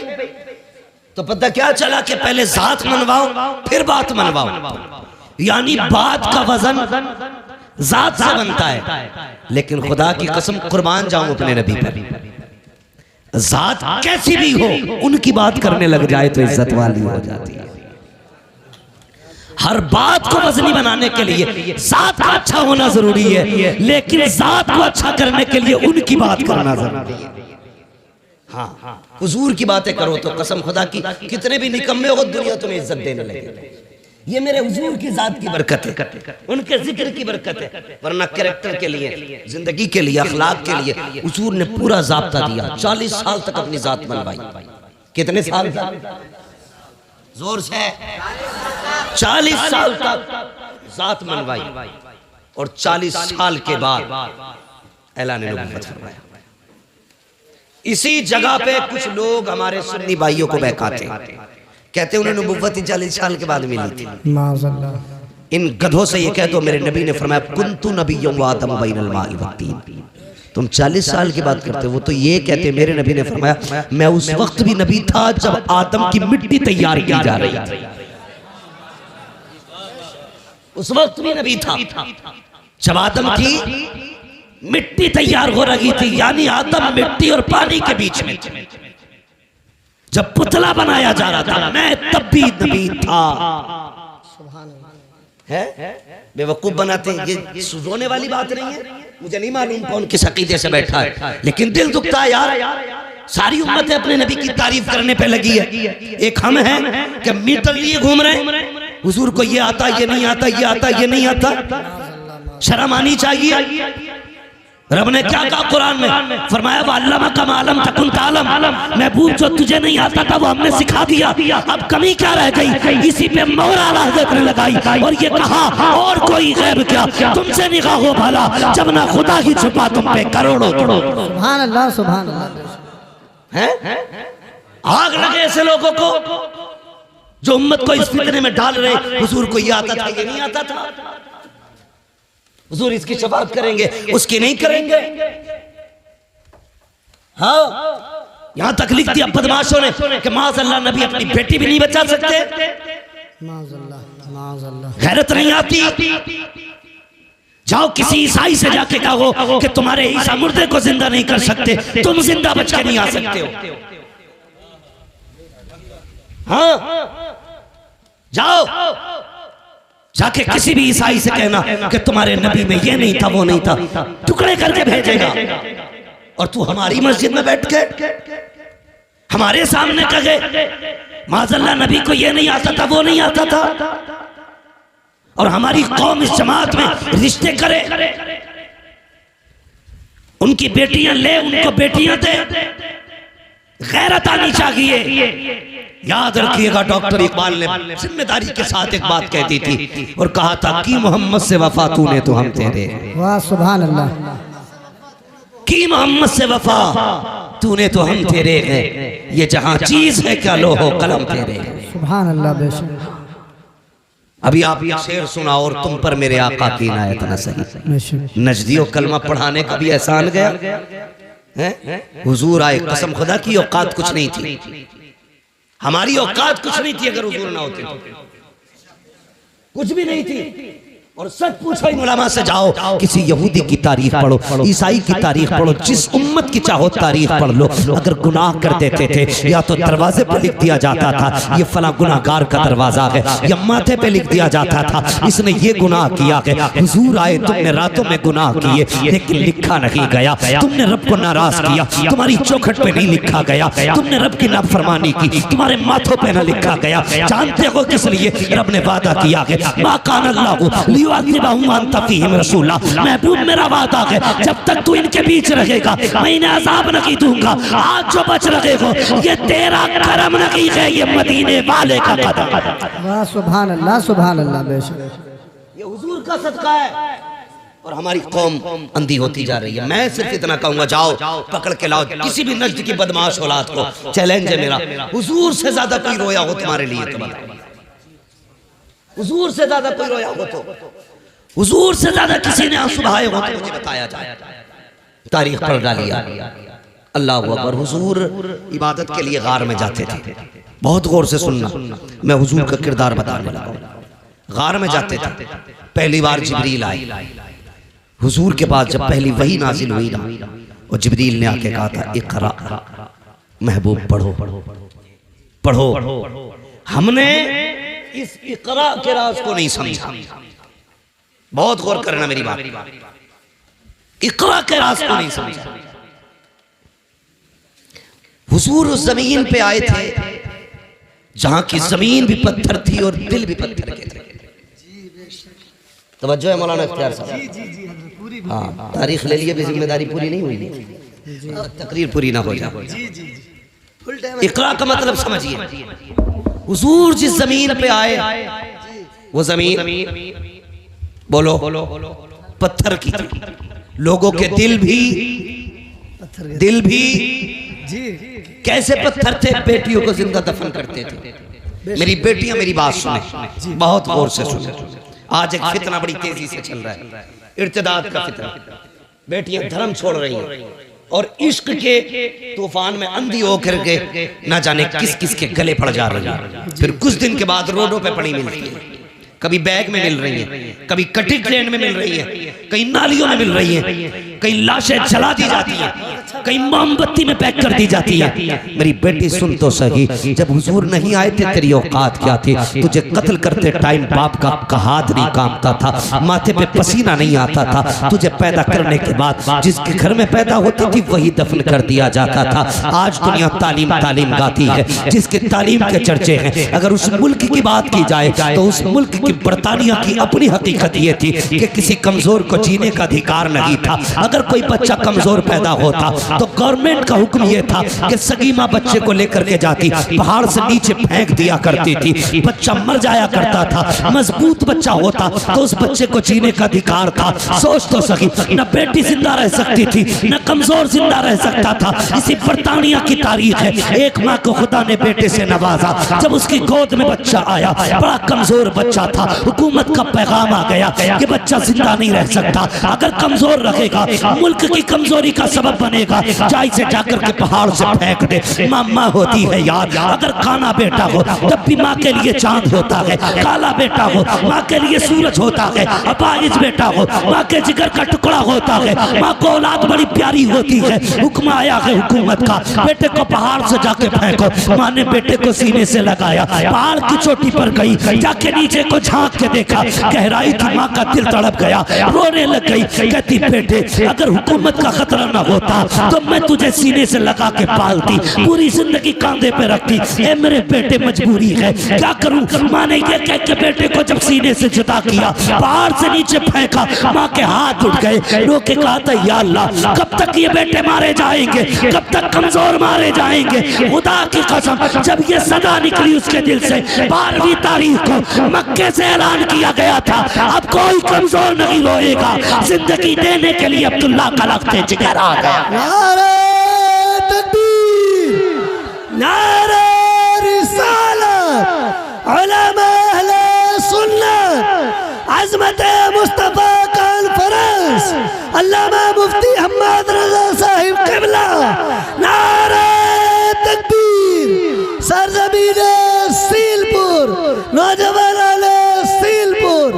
तो पता क्या चला कि पहले जात मनवाओ फिर बात मनवाओ, यानी बात का वजन जात से बनता है। लेकिन खुदा की कसम कुर्बान जाऊं अपने नबी पर, जात कैसी भी हो उनकी बात करने लग जाए तो इज्जत वाली हो जाती है। हर बात को वजनी बनाने के लिए जात का अच्छा होना जरूरी है, लेकिन जात को अच्छा करने के लिए उनकी बात करना जरूरी है। हाँ, हुजूर की बातें करो तो कसम खुदा की कितने भी निकम्मे हो दुनिया तुम्हें इज्जत देने लगे। ये मेरे हुजूर की जात की बरकत है, उनके जिक्र की बरकत है। वरना कैरेक्टर के लिए, जिंदगी के लिए, अखलाक के लिए हुजूर ने पूरा जाब्ता दिया। 40 साल तक अपनी जात मनवाई। कितने साल तक? जोर से 40 साल तक जात मनवाई और 40 साल के बाद ऐलान नबूवत फरमाया। इसी जगह पे कुछ लोग हमारे सुन्नी भाइयों को बहकाते हैं, कहते हैं उन्हें नबूवत 40 साल के बाद मिली थी। माज़अल्लाह। इन गधों से ये कह दो मेरे नबी ने फरमाया कुन्तु नबिय्युम व आदम बैनल माइ वत्तीन। तुम 40 साल की बात करते हो, वो तो ये कहते मेरे नबी ने फरमाया मैं उस वक्त भी नबी था जब आदम की मिट्टी तैयार की जा रही थी। उस वक्त भी नबी था जब आदम की मिट्टी तैयार हो रही थी, यानी आदम मिट्टी और पानी के बीच में जब पुतला बनाया जा रहा था, मैं तब भी नबी था। है बेवकूफ बनाते हैं, ये रोने वाली बात नहीं है। मुझे नहीं मालूम कौन किस अकीदे से बैठा है, लेकिन दिल दुखता है यार। सारी उम्मतें अपने नबी की तारीफ करने पे लगी है, एक हम हैं कि मीटर लिए घूम रहे हैं। हुजूर को ये आता, ये नहीं आता, ये आता, ये नहीं आता। शर्म आनी चाहिए। रब ने क्या कहा कुरान में? फरमाया वअल्लमा कमा लम तकुन तालम, महबूब जो तुझे नहीं आता था वो हमने सिखा दिया। अब कमी क्या रह गई? इसी पे मोहर आला हज़रत ने लगाई और ये कहा और कोई गैब क्या, तुमसे निगाह हो भला जब ना खुदा ही छुपा तुम पे करोड़ों। सुभान अल्लाह, सुभान अल्लाह। हैं? आग लगे ऐसे लोगों को जो उम्मत को इस फितने में डाल रहे। हुजूर को ये आता था, ये नहीं आता था। हुजूर इसकी शफाअत करेंगे, उसकी नहीं करेंगे। हाँ, यहां तक लिख दिया बदमाशों ने कि माज़अल्लाह नबी अपनी बेटी भी नहीं बचा सकते। गैरत नहीं आती। जाओ किसी ईसाई से जाके कहो कि तुम्हारे ईसा मुर्दे को जिंदा नहीं कर सकते, तुम जिंदा बच के नहीं आ सकते हो। हाँ, जाओ जाके किसी भी ईसाई से कहना कि तुम्हारे नबी में ये नहीं था वो नहीं था, टुकड़े करके भेजेगा। और तू हमारी मस्जिद में बैठ के हमारे सामने कहे माज़अल्लाह नबी को ये नहीं आता था वो नहीं आता था, और हमारी कौम इस जमात में रिश्ते करे, उनकी बेटियां ले, उनको बेटियां दे। गैरत आनी चाहिए। याद रखिएगा, डॉक्टर इकबाल ने जिम्मेदारी के साथ एक बात कहती थी और कहा था कि मोहम्मद से वफा तूने तो हम तेरे। वाह सुभान अल्लाह। कि मोहम्मद से वफा तूने तो हम तेरे हैं, ये जहां चीज है क्या लोहो कलम तेरे। सुभान अल्लाह। बेशक अभी आप ये शेर सुना और तुम पर मेरे आका की इनायत न सही। नजदियों कलमा पढ़ाने का भी एहसान गया है। हुजूर आए, कसम खुदा की औकात कुछ नहीं थी, हमारी औकात कुछ नहीं थी अगर हुजूर ना होते तो, कुछ भी नहीं थी। और सच पूछो इन उलमा से, जाओ किसी यहूदी की तारीख पढ़ो, ईसाई की तारीख पढ़ो, जिस उम्मत की चाहो तारीख पढ़ लो, अगर गुनाह कर देते थे या तो दरवाजे पे लिख दिया जाता था ये फला गुनाहगार का दरवाजा है, या माथे पे लिख दिया जाता था इसने ये गुनाह किया है। हुजूर आए, तुमने रातों में गुनाह किए लेकिन लिखा नहीं गया, तुमने रब को नाराज किया, तुम्हारी चौखट पे नहीं लिखा गया, तुमने रब की नाफरमानी की, तुम्हारे माथों पे न लिखा गया। जानते हो किस लिए? रब ने वादा किया है, मा कान अल्लाहु रसूला, महबूब मेरा वादा है जब तक तू इनके बीच रहेगा मैं इन्हें अज़ाब नहीं दूंगा। आज जो बच रहे हो ये तेरा करम नहीं है, ये मदीने वाले का कदम। वाह सुभान अल्लाह सुभान अल्लाह। बेशक ये हुजूर का सदका है। और हमारी कौम अंधी होती जा रही है। मैं सिर्फ इतना कहूंगा, जाओ पकड़ के लाओ किसी भी नज्द की बदमाश औलाद को, चैलेंज है मेरा, हुजूर से ज्यादा कोई रोया हो तुम्हारे लिए तो बताओ, हुजूर से ज्यादा कोई रोया हो तो, हुजूर से ज्यादा किसी ने आंसू बहाए हो तो मुझे बताया जाए। तारीख पढ़ डालिया। अल्लाह अकबर। हुजूर इबादत के लिए गार में जाते थे। बहुत गौर से सुनना, मैं हुजूर का किरदार बताने लगा। गार में जाते थे, पहली बार जिब्रील आए हुजूर के पास। जब पहली वही नाजिल हुई ना, और जिब्रील ने आके कहा था इक़रा, महबूब पढ़ो पढ़ो। हमने इस इक़रा के राज को नहीं समझा। बहुत गौर करना मेरी बात, इक़रा के राज को नहीं समझा। हुजूर उस जमीन पे आए थे जहां की जमीन भी पत्थर थी और दिल भी पत्थर के थे। तवज्जो है मौलाना इख्तियार साहब? हाँ, तारीख ले लिए भी जिम्मेदारी पूरी नहीं हुई, तकरीर पूरी ना हो जाए। इक़रा का मतलब समझिए। हुजूर जिस जमीन पे आए वो जमीन बोलो पत्थर की थी। लोगों के दिल भी कैसे पत्थर थे? बेटियों को जिंदा दफन करते थे। मेरी बेटियां मेरी बात सुने, बहुत गौर से सुने। आज एक फितना बड़ी तेजी से चल रहा है, इर्तिदाद का फितना। बेटियां धर्म छोड़ रही हैं और इश्क के तूफान में अंधी होकर के न जाने किस किस के गले पड़ जा रही है। फिर कुछ दिन के बाद रोडों पे पड़ी मिलती है, कभी बैग में मिल रही है, कभी कटी ट्रेन में मिल रही है, कहीं नालियों में मिल रही है, कहीं लाशें जला दी जाती है, कहीं मोमबत्ती में पैक कर दी जाती है। मेरी बेटी सुन तो सही, जब हुजूर नहीं आए थे तेरी औकात क्या थी? तुझे कत्ल करते टाइम बाप का हाथ नहीं कांपता था, माथे पे पसीना नहीं आता था। तुझे पैदा करने के बाद जिसके घर में पैदा होती थी वही दफन कर दिया जाता था। आज दुनिया तालीम गाती है, जिसके तालीम के चर्चे हैं। अगर उस मुल्क की बात की जाए तो उस मुल्क की बरतानिया की अपनी हकीकत ये थी कि किसी कमजोर को जीने का अधिकार नहीं था। अगर कोई बच्चा कमजोर पैदा होता तो गवर्नमेंट का हुक्म ये था कि सगी माँ बच्चे को लेकर के जाती, पहाड़ से नीचे फेंक दिया करती थी, बच्चा मर जाया करता था। मजबूत बच्चा होता तो उस बच्चे को जीने का अधिकार था। सोच तो सकी, न बेटी जिंदा रह सकती थी न कमजोर जिंदा रह सकता था। इसी बरतानिया की तारीख है। एक माँ को खुदा ने बेटे से नवाजा, जब उसकी गोद में बच्चा आया बड़ा कमजोर बच्चा था। हुकूमत का पैगाम आ गया कि बच्चा जिंदा नहीं रह सकता, अगर कमजोर रहेगा मुल्क की कमजोरी का सबब बनेगा। मारेगा, जा इसे जाकर के पहाड़ से फेंक दे। माँ होती है यार, अगर काना बेटा हो तब भी माँ के लिए चांद होता है, काला बेटा हो माँ के लिए सूरज होता है, अपाहिज बेटा हो माँ के जिगर का टुकड़ा होता है। माँ को औलाद बड़ी प्यारी होती है। हुक्म आया है हुकूमत का, बेटे को पहाड़ से जाके फेंको। माँ ने बेटे को सीने से लगाया, पहाड़ की चोटी पर गई, जाके नीचे को झांक के देखा, गहराई थी। माँ का दिल तड़प गया, रोने लग गई। कहती बेटे अगर हुकूमत का खतरा न होता तो मैं तुझे सीने से लगा के पालती, पूरी जिंदगी कांधे पे रखती। ए मेरे बेटे मजबूरी है, क्या करूं। माँ ने ये कह के बेटे को जब सीने से जुदा किया, पहाड़ से नीचे फेंका, माँ के हाथ उठ गए। रो के कहा था या अल्लाह कब तक ये बेटे मारे जाएंगे, कब तक कमजोर मारे जाएंगे। खुदा की कसम जब ये सदा निकली उसके दिल से, 12वीं तारीख को मक्के से ऐलान किया गया था अब कोई कमजोर नहीं रोएगा। जिंदगी देने के लिए अब्दुल्ला का लख्ते जिगर आ गया। नारे तकबीर, नारे रिसालत, उलमा अहले सुन्नत, अज़मत मुस्तफा कॉन्फ्रेंस, अल्लामा मुफ्ती अहमद रज़ा साहिब क़िबला। नारे तकबीर, सरज़मीन सीलपुर, नौजवान आले सीलपुर।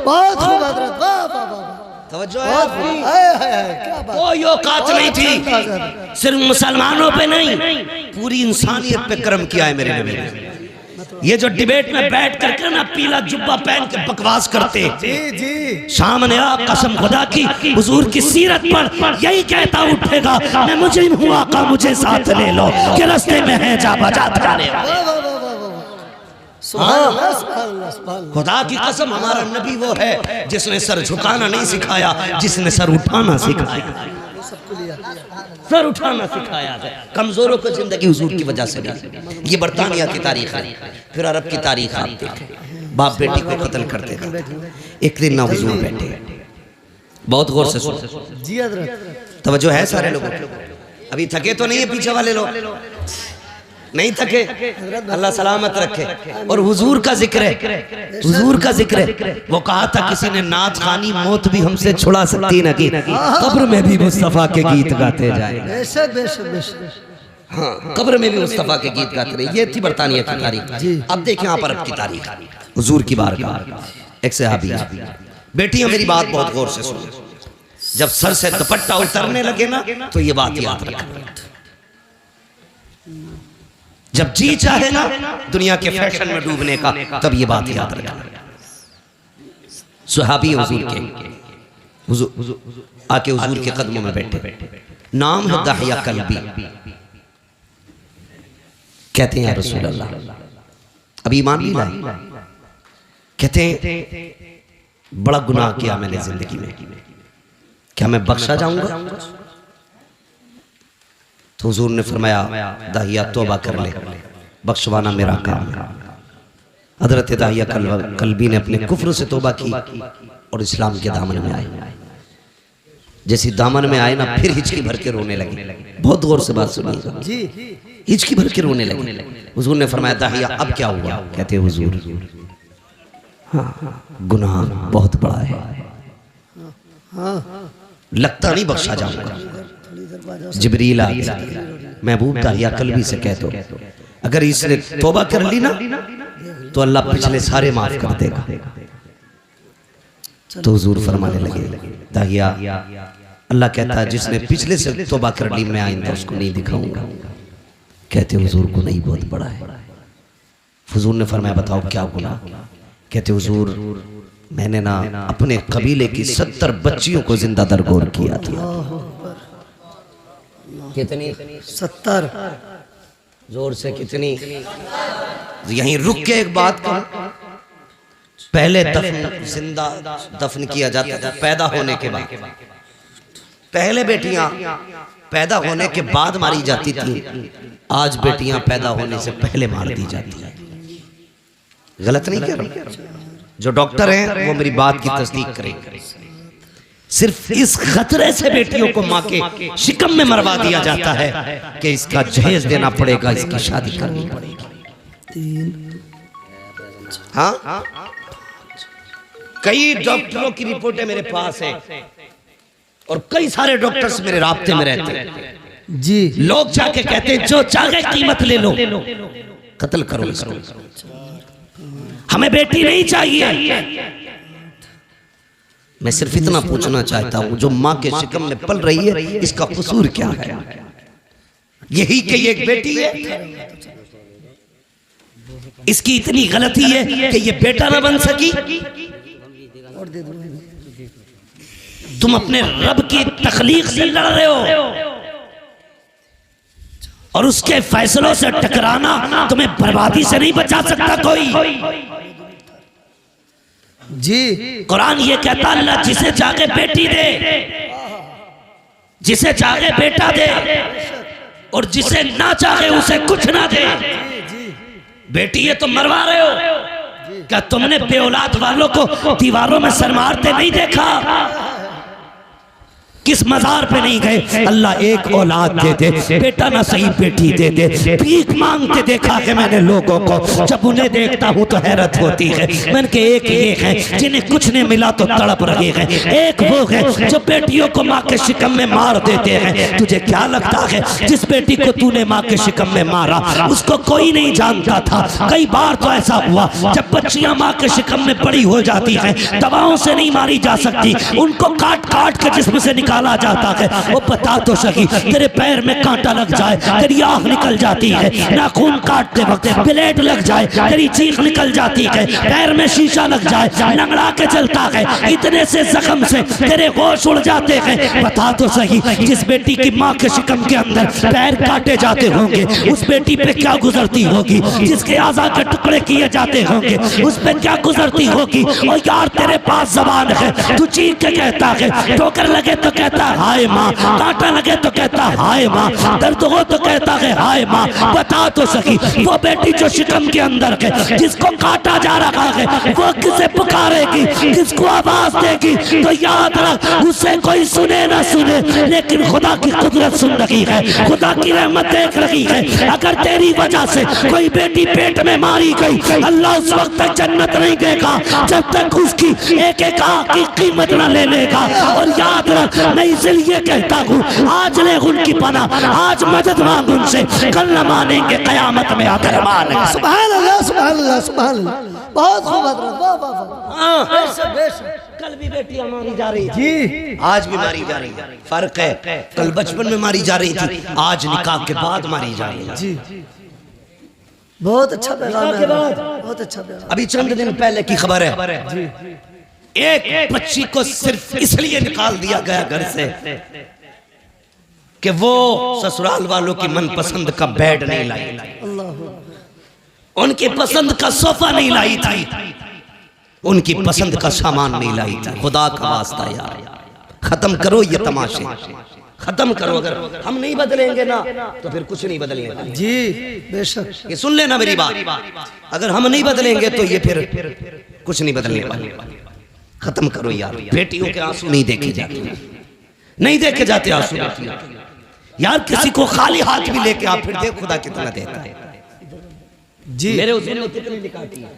बहुत खूब हज़रत, वाह वाह वाह, तवज्जो बहुत खूब। हाय हाय हाय, क्या बात। कोई औकात नहीं थी, सिर्फ मुसलमानों पे नहीं पूरी इंसानियत पे कर्म किया है मेरे नबी ने। ये जो डिबेट में बैठ करके ना पीला जुब्बा पहन के बकवास करते, सामने आ कसम खुदा की हुजूर की सीरत पर यही कहता उठेगा मैं मुजरिम हूँ आका मुझे साथ ले लो, कि रास्ते में है जा बजा थाने। खुदा की कसम हमारा नबी वो है जिसने सर झुकाना नहीं सिखाया, जिसने सर उठाना सिखाया। सर उठाना सिखाया है। कमजोरों को जिंदगी हुजूर की वजह से मिली। ये बरतानिया की तारीख है, फिर अरब की तारीख आप देखें। बाप बेटी को कत्ल करते थे, एक दिन ना हुजूर बैठे। बहुत गौर से सुनो जी हज़रत, तवज्जो है सारे लोगों। अभी थके तो नहीं है पीछे वाले लोग, नहीं थके, अल्लाह सलामत रखे। और हुजूर का जिक्र है, हुजूर का जिक्र है। वो कहा था किसी ने नात खानी मौत भी हमसे छुड़ा सकती न की, कब्र में भी मुस्तफा के गीत गाते जाए। बेशक बेशक बेशक, हाँ कब्र में भी मुस्तफा के गीत गाते रहे। ये थी बरतानिया की तारीख। अब देखें आप अरब की तारीख, हुजूर की बारगाह। एक सहाबी, बेटियां मेरी बात बहुत गौर से सुनो, जब सर से दुपट्टा उतरने लगे ना तो ये बात याद रखना। जब जी चाहे ना दुनिया के फैशन में डूबने का, तब ये बात याद रखना। सुहाबी हुजूर के, हुजूर आके हुजूर के कदमों में बैठे। नाम है दहिया कल्बी। कहते हैं रसूल अल्लाह, अभी ईमान नहीं लाए। कहते हैं बड़ा गुनाह किया मैंने जिंदगी में, क्या मैं बख्शा जाऊंगा? तो हुजूर ने फरमाया दाहिया तौबा कर ले, बख्शवाना मेरा काम है। हजरत दाहिया कल्बी ने अपने कुफ्र से तौबा की और इस्लाम के दामन में आए। जैसे दामन में आए ना फिर हिचकी भर के रोने लगे। बहुत गौर से बात सुनिएगा जी, हिचकी भर के रोने लगे। हुजूर ने फरमाया दाहिया अब क्या हुआ? कहते हुजूर हाँ गुनाह बहुत बड़ा है, लगता नहीं बख्शा जाऊंगा। जिब्रील आ गया, महबूब दाहिया कल्बी से कह दो अगर इसने तौबा कर ली ना तो अल्लाह पिछले सारे माफ कर देगा। तो हुजूर फरमाने लगे दाहिया अल्लाह कहता है जिसने पिछले से तौबा कर ली मैं आइंदा उसको नहीं दिखाऊंगा। कहते हुजूर को नहीं बहुत बड़ा है। हुजूर ने फरमाया बताओ क्या गुनाह? कहते हुजूर मैंने ना अपने कबीले की 70 बच्चियों को जिंदा दरगोर किया था। कितनी? 70। जोर से कितनी? यहीं रुक के एक बात कहूं, पहले दफन जिंदा दफन किया जाता था पैदा होने के बाद। पहले बेटियां पैदा होने के बाद मारी जाती थी, आज बेटियां पैदा होने से पहले मार दी जाती हैं। गलत नहीं कह रहा, जो डॉक्टर हैं वो मेरी बात की तस्दीक करेंगे। सिर्फ इस खतरे से बेटियों को माँ के शिकम में मरवा दिया जाता है कि इसका जहेज देना पड़ेगा, इसकी शादी करनी पड़ेगी। हाँ कई डॉक्टरों की रिपोर्टें मेरे पास है और कई सारे डॉक्टर्स मेरे राब्ते में रहते हैं। जी लोग जाके कहते हैं जो चाहे कीमत ले लो, कत्ल करो इसको, हमें बेटी नहीं चाहिए। मैं सिर्फ इतना पूछना चाहता हूं, जो माँ के शिकम में पल रही है इसका कसूर क्या है? यही कि ये एक बेटी है, इसकी इतनी गलती है कि ये बेटा ना बन सकी। तुम अपने रब की तखलीक से लड़ रहे हो और उसके फैसलों से टकराना तुम्हें बर्बादी से नहीं बचा सकता कोई। जी कुरान ये कहता है अल्लाह जिसे चाहे बेटी दे, जिसे चाहे बेटा दे, और जिसे ना चाहे उसे कुछ ना दे। बेटी ये तुम मरवा रहे हो, क्या तुमने बेऔलाद वालों को दीवारों में सर मारते नहीं देखा? किस मजार पे नहीं गए? अल्लाह एक औलाद दे दे, बेटा ना सही बेटी दे दे। भीख मांगते देखा है मैंने लोगों को, जब उन्हें देखता हूँ तो हैरत होती है। मैंने के एक ये है जिन्हें कुछ नहीं मिला तो तड़प रहे हैं, एक वो है जो बेटियों को माँ के शिकम में मार देते हैं। तुझे क्या लगता है जिस बेटी को तूने माँ के शिकम में मारा उसको कोई नहीं जानता था? कई बार तो ऐसा हुआ जब बच्चियां माँ के शिकम में बड़ी हो जाती हैं, दवाओं से नहीं मारी जा सकती, उनको काट काट के जिस्म से निकाला जाता है। वो बता तो सही, तेरे पैर में कांटा लग जाए, तेरी आंख निकल जाती है, नाखून काटते वक्त ब्लेड लग जाए, तेरी चीख निकल जाती है, पैर में शीशा लग जाए, लंगड़ा के चलता है, इतने से जख्म से तेरे होश उड़ जाते हैं। बता तो सही, जिस बेटी की माँ के शिकम के अंदर पैर काटे जाते होंगे उस बेटी पे क्या गुजरती होगी? जिसके आज़ा के टुकड़े किए जाते होंगे उस पे क्या गुजरती होगी? और यार तेरे पास जबान है, तू चीख के कहता है, ठोकर लगे तो कहता हाय माँ, कांटा लगे तो कहता हाय माँ, दर्द हो तो कहता है हाय माँ। बता तो सही, वो बेटी जो शिकम के अंदर है जिसको काटा जा रहा है वो किसे पुकारेगी, किसको आवाज देगी? तो याद रख, उसे कोई सुने ना सुने लेकिन खुदा की कुदरत सुन रही है, खुदा की रहमत देख रही है। अगर तेरी वजह से कोई बेटी पेट में मारी गई, अल्लाह उस वक्त तक जन्नत नहीं देगा जब तक उसकी एक एक आँख की कीमत न ले लेगा। और याद रख, मैं इसलिए कहता हूँ आज ले उनकी पनाह, आज मदद मांग उनसे, कल न मानेंगे कयामत में आकर मानेंगे। सुभान अल्लाह, सुभान अल्लाह, सुभान अल्लाह। बहुत खूब हजरत, वाह वाह वाह। बेशक बेशक। कल भी बेटियां मारी जा रही जी, आज भी मारी जा रही है। फर्क है, कल बचपन में मारी जा रही थी, आज निकाह के बाद मारी जा रही है। जी बहुत अच्छा पैगाम है, बहुत अच्छा पैगाम। अभी चंद दिन पहले की खबर है, एक बच्ची को सिर्फ इसलिए निकाल दिया गया घर से कि वो ससुराल वालों की मनपसंद का बेड नहीं लाई, उनकी पसंद का सोफा नहीं लाई थी, उनकी पसंद का सामान नहीं लाई थी। खुदा का वास्ता यार, खत्म करो ये तमाशे, खत्म करो। अगर हम नहीं बदलेंगे ना तो फिर कुछ नहीं बदलेंगे। जी बेशक। ये सुन लेना मेरी बात, अगर हम नहीं बदलेंगे तो ये फिर कुछ नहीं बदलने वाले। खत्म करो यार, बेटियों के आंसू नहीं देखे जाते, नहीं देखे जाते आंसू यार। किसी को खाली हाथ भी लेके आप फिर देख खुदा कितना देता है। जी मेरे हुजूर ने कितनी निकाह की है?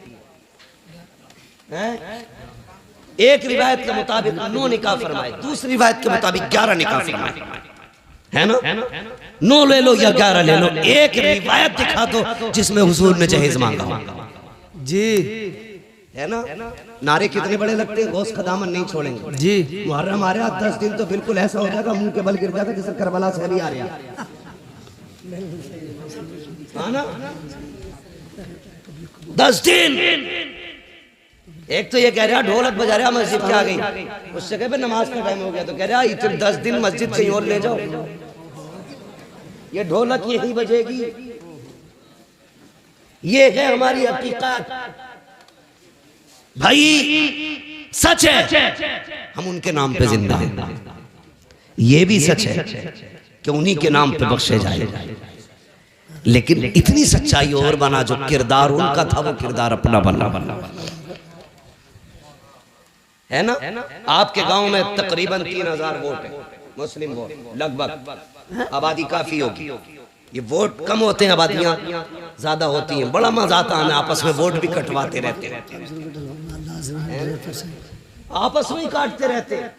एक रिवायत के मुताबिक 9 निकाह फरमाए, दूसरी रिवायत के मुताबिक 11 निकाह फरमाए, है ना? 9 ले लो या 11 ले लो, एक रिवायत दिखा दो जिसमें हुजूर ने जहेज मांगा हो। जी है ना? नारे कितने बड़े लगते हैं, गौस का दामन नहीं छोड़ेंगे। जी मुहर्रम हमारे 10 दिन तो बिल्कुल ऐसा हो जाएगा, मुंह के बल गिर जाएगा जैसे करबला से अली आ रहा है ना? 10 दिन। एक तो ये कह रहा ढोलक बजा रहा मस्जिद के आ गई, उससे कहे नमाज का टाइम हो गया, तो कह रहा इतने 10 दिन मस्जिद कहीं और ले जाओ, ये ढोलक यही बजेगी। ये है हमारी हकीकत भाई, सच है हम उनके नाम पे जिंदा हैं। ये भी सच है कि उन्हीं के नाम पे बख्शे जाए, लेकिन इतनी सच्चाई और बना जो किरदार उनका था वो किरदार अपना बना है ना? आपके गांव में तकरीबन 3000 वोट है, मुस्लिम वोट लगभग, आबादी काफी होगी। ये वोट कम होते हैं, आबादियां ज्यादा होती हैं। बड़ा मजा आता है, आपस में वोट भी कटवाते रहते हैं, आपस में ही काटते रहते हैं।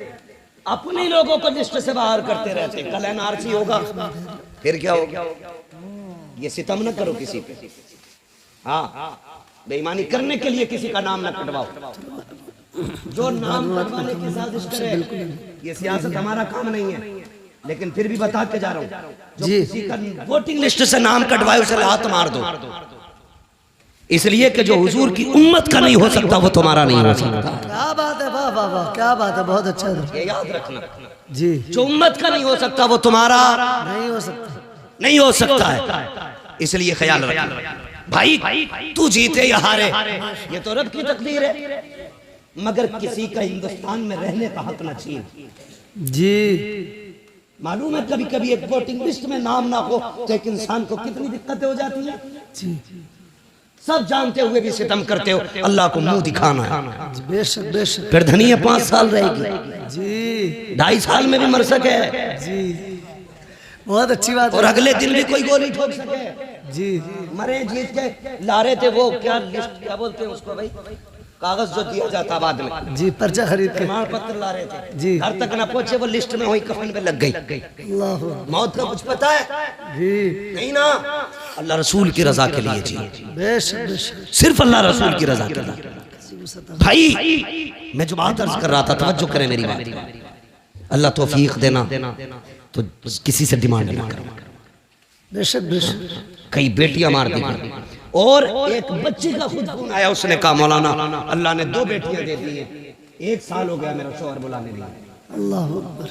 अपने लोगों को लिस्ट से बाहर करते रहते। कल एनआरसी होगा, फिर क्या होगा? ये सितम न करो किसी पे। हाँ, बेईमानी करने के लिए किसी का नाम न कटवाओ। जो नाम कटवाने की साजिश करे, ये सियासत हमारा काम नहीं है। लेकिन फिर भी बता के जा रहा हूँ, जो किसी का वोटिंग लिस्ट से नाम कटवाए उसे लात मार दो, इसलिए कि जो हुजूर की उम्मत का नहीं हो सकता वो तुम्हारा नहीं हो सकता। क्या बात है, वाह वाह वाह, क्या बात है, बहुत अच्छा है। ये याद रखना जी, जो उम्मत का नहीं हो सकता वो तुम्हारा नहीं हो सकता, नहीं हो सकता है। इसलिए ख्याल रखना भाई, तू जीते या हारे ये तो रब की तकदीर है, मगर किसी का हिंदुस्तान में रहने का हक न छीन। जी, मालूम है कभी कभी एक वोटिंग लिस्ट में नाम ना हो तो एक इंसान को कितनी दिक्कतें हो जाती हैं। जी, सब जानते हुए भी सितम करते हो। अल्लाह को मुंह दिखाना है। बेशक बेशक। फिर धनिया 5 साल रहेगी, जी, 2.5 साल में भी मर सके जी, बहुत अच्छी बात और है। अगले दिन भी कोई गोली ठोक सके। जी, मरे जीत के ला रहे थे वो क्या लिस्ट, क्या बोलते हैं उसको भाई, कागज जो दिया जाता बाद में। जी, पर्चा खरीद के प्रमाण पत्र ला रहे थे। जी, घर तक ना पहुंचे वो लिस्ट में वही कफन में लग गई। अल्लाह, मौत का कुछ पता है? जी, नहीं ना। अल्लाह रसूल की रजा के लिए जी, बेशक बेशक। सिर्फ अल्लाह रसूल की रजा के लिए। भाई मैं जो बात अर्ज कर रहा था, तवज्जो करें मेरी बात। अल्लाह तौफीक देना तो किसी से डिमांड ना करना। बेशक बेशक। कई बेटियां मार दी और एक बच्ची का खुद फोन आया, उसने कहा मौलाना अल्लाह ने 2 बेटियां दे दी हैं, 1 साल हो गया मेरा शौहर बुलाने नहीं आया। अल्लाह अकबर।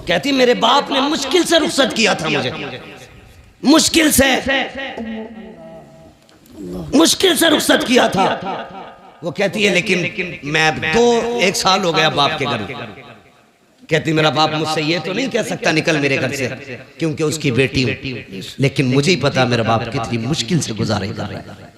कहती मेरे बाप ने मुश्किल से रुखसत किया था मुझे, मुश्किल से रुखसत किया था। वो कहती है लेकिन मैं 1 साल हो गया बाप के घर। कहती मेरा बाप मुझसे ये तो नहीं कह सकता निकल मेरे घर से, क्योंकि उसकी बेटी हूं, लेकिन मुझे ही पता मेरा बाप कितनी मुश्किल से गुजारे कर रहा है।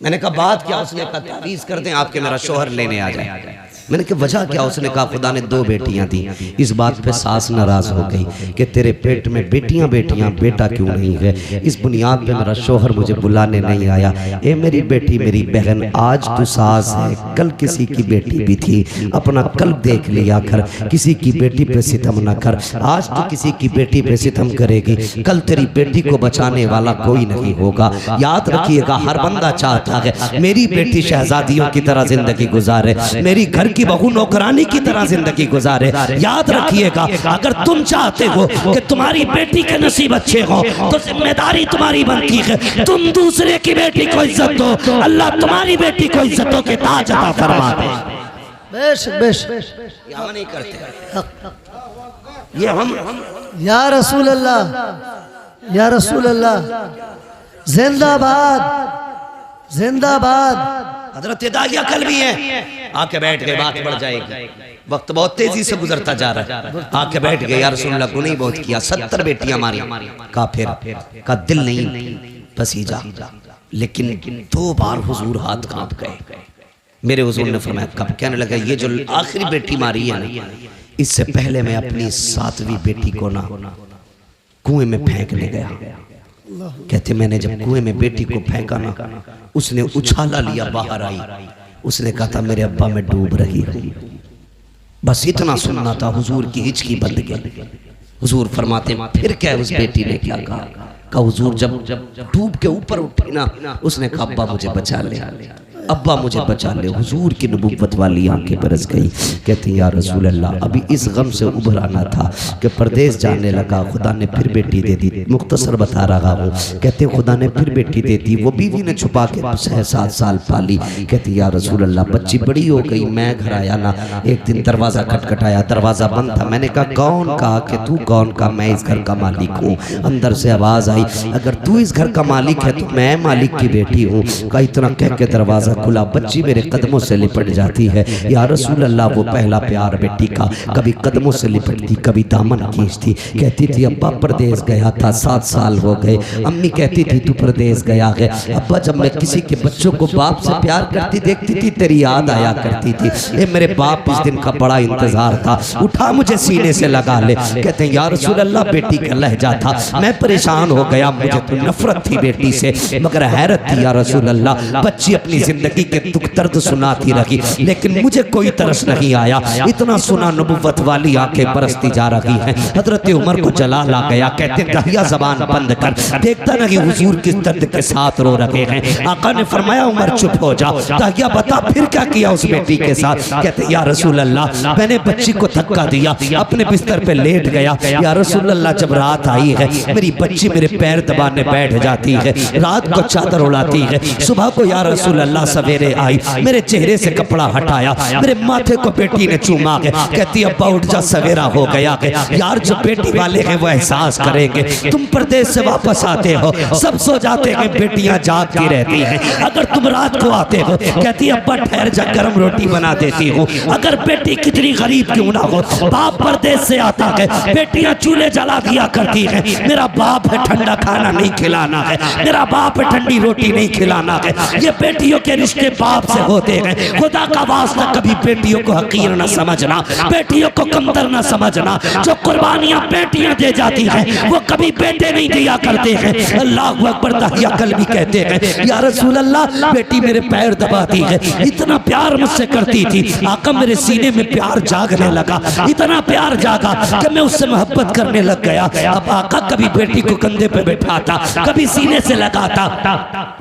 मैंने कहा बात क्या? उसने कहा तावीज़ कर दें आपके मेरा शौहर लेने आ जाए। मैंने कहा वजह क्या? उसने कहा खुदा ने 2 बेटियां दी। इस बात पे सास नाराज हो गई कि तेरे पेट में बेटियां बेटियां, बेटा क्यों नहीं है? इस बुनियाद पे मेरा शौहर मुझे बुलाने नहीं आया। ए मेरी बेटी, मेरी बहन, आज तू सास है, कल किसी की बेटी भी थी। अपना कल देख लिया कर, किसी की बेटी पे सितम न कर। आज तू किसी की बेटी पे सितम करेगी, कल तेरी बेटी को बचाने वाला कोई नहीं होगा। याद रखिएगा, हर बंदा चाहता है मेरी बेटी शहजादियों की तरह जिंदगी गुजारे, मेरी घर की बहू नौकरानी की तरह जिंदगी गुजारे। याद रखिएगा, अगर तुम चाहते हो कि तुम्हारी बेटी के नसीब अच्छे हो तो जिम्मेदारी तुम्हारी बनती है तुम दूसरे की बेटी को इज्जत दो। अल्लाह तुम्हारी बेटी को इज्जतों के ताज अता फरमा दे। बेशक बेशक। हम नहीं करते ये, हम या रसूल अल्लाह, या रसूल अल्लाह, जिंदाबाद जिंदाबाद। हजरत दाहिया कल भी है, आके बैठ गए, बात बढ़ जाएगी। वक्त बहुत तेजी से गुजरता जा रहा है। आके बैठ गए, या रसूल अल्लाह गुनाह बहुत किया, 70 बेटियां मारी। काफिर का दिल नहीं पसीजा, लेकिन 2 बार हुजूर हाथ कांप गए। मेरे हुजूर ने फरमाया कब? कहने लगा ये जो आखिरी बेटी मारी है ना, इससे पहले मैं अपनी 7वीं बेटी को ना कुएं में फेंकने गया। कहते मैंने जब कुएं में बेटी को फेंका ना, उसने उछाला लिया, बाहर आई। उसने कहा था मेरे अब्बा में डूब रही हूं। बस इतना सुनना था, हुजूर की हिचकी बंद गई। हुजूर फरमाते फिर क्या उस बेटी ने क्या कहा? हुजूर जब डूब के ऊपर उठी ना, उसने कहा अब्बा मुझे बचा ले, अब्बा मुझे बचा ले। हुजूर की नबुव्वत वाली आंखें बरस गई। कहती या रसूल अल्लाह, अभी इस गम से उभर आना था कि परदेश जाने लगा, खुदा ने फिर बेटी दे दी। मुख्तसर बता रहा हूँ। कहते खुदा ने फिर बेटी दे दी, वो बीवी ने छुपा के 6-7 साल पाली। कहती या रसूल अल्लाह, बच्ची बड़ी हो गई। मैं घर आया ना, एक दिन दरवाज़ा खटखटाया, दरवाज़ा बंद था। मैंने कहा कौन? कहा कि तू कौन? का मैं इस घर का मालिक हूँ। अंदर से आवाज़ आई, अगर तू इस घर का मालिक है तो मैं मालिक की बेटी हूँ। का इतना कह के दरवाज़ा खुला। बच्ची मेरे कदमों से लिपट जाती है। या रसूल अल्लाह, वो पहला प्यार बेटी का, कभी कदमों से लिपटती, कभी दामन खींचती। कहती थी अब्बा परदेश गया था, 7 साल हो गए। अम्मी कहती थी तू परदेश गया है। अब्बा जब मैं किसी के बच्चों को बाप से प्यार करती देखती थी, तेरी याद आया करती थी। ये मेरे बाप इस दिन का बड़ा इंतजार था, उठा मुझे सीने से लगा ले। कहते हैं या रसूल अल्लाह, बेटी का लहजा था, मैं परेशान हो गया, मुझे तो नफरत थी बेटी से, मगर हैरत थी या रसूल अल्लाह, बच्ची अपनी जिंदगी के दुख दर्द सुनाती रही, लेकिन मुझे कोई तरस नहीं आया। इतना सुना नबुव्वत वाली आंखें बरसती जा रही हैं। हजरत उमर को जलाल आ गया, कहते दहिया जबान बंद कर, देखता नहीं हुजूर किस दर्द के साथ रो रहे हैं। आका ने फरमाया उमर चुप हो जा। दहिया बता फिर क्या किया उस बेटी के साथ? कहते या रसूल अल्लाह मैंने बच्ची को धक्का दिया, अपने बिस्तर पे लेट गया। या रसूल अल्लाह जब रात आई है मेरी बच्ची मेरे पैर दबाने बैठ जाती है, रात को चादर उड़ाती है। सुबह को या रसूल अल्लाह सवेरे आई, मेरे चेहरे से कपड़ा हटाया, मेरे माथे को बेटी ने चूमा के कहती अब्बा उठ जा सवेरा हो गया है। यार जो बेटी वाले हैं वो एहसास करेंगे। तुम परदेश से वापस आते हो, सब सो जाते हैं, बेटियां जागती रहती हैं। अगर तुम रात को आते हो कहती अब्बा ठहर जा गर्म रोटी बना देती हूँ। अगर बेटी कितनी गरीब क्यों ना हो, बाप परदेश से आता है, बेटियां चूल्हे जला दिया करती हैं। मेरा बाप है ठंडा खाना नहीं खिलाना है, मेरा बाप है ठंडी रोटी नहीं खिलाना है। ये बेटियों के रिश्ते बाप से होते हैं। खुदा का वास्ता कभी बेटियों को हकीर न समझना, बेटियों को कमतर न समझना। जो कुर्बानियां बेटियां दे जाती हैं वो कभी बेटे नहीं दिया करते हैं। अल्लाह अकबर। दहिया कल्बी कहते हैं या रसूल अल्लाह बेटी मेरे पैर दबाती है, इतना प्यार मुझसे करती थी। आका मेरे सीने में प्यार जागने लगा, इतना प्यार जागा कि मैं उससे मोहब्बत करने लग गया। अब आका कभी बेटी को कंधे पे बैठाता, कभी सीने से लगाता।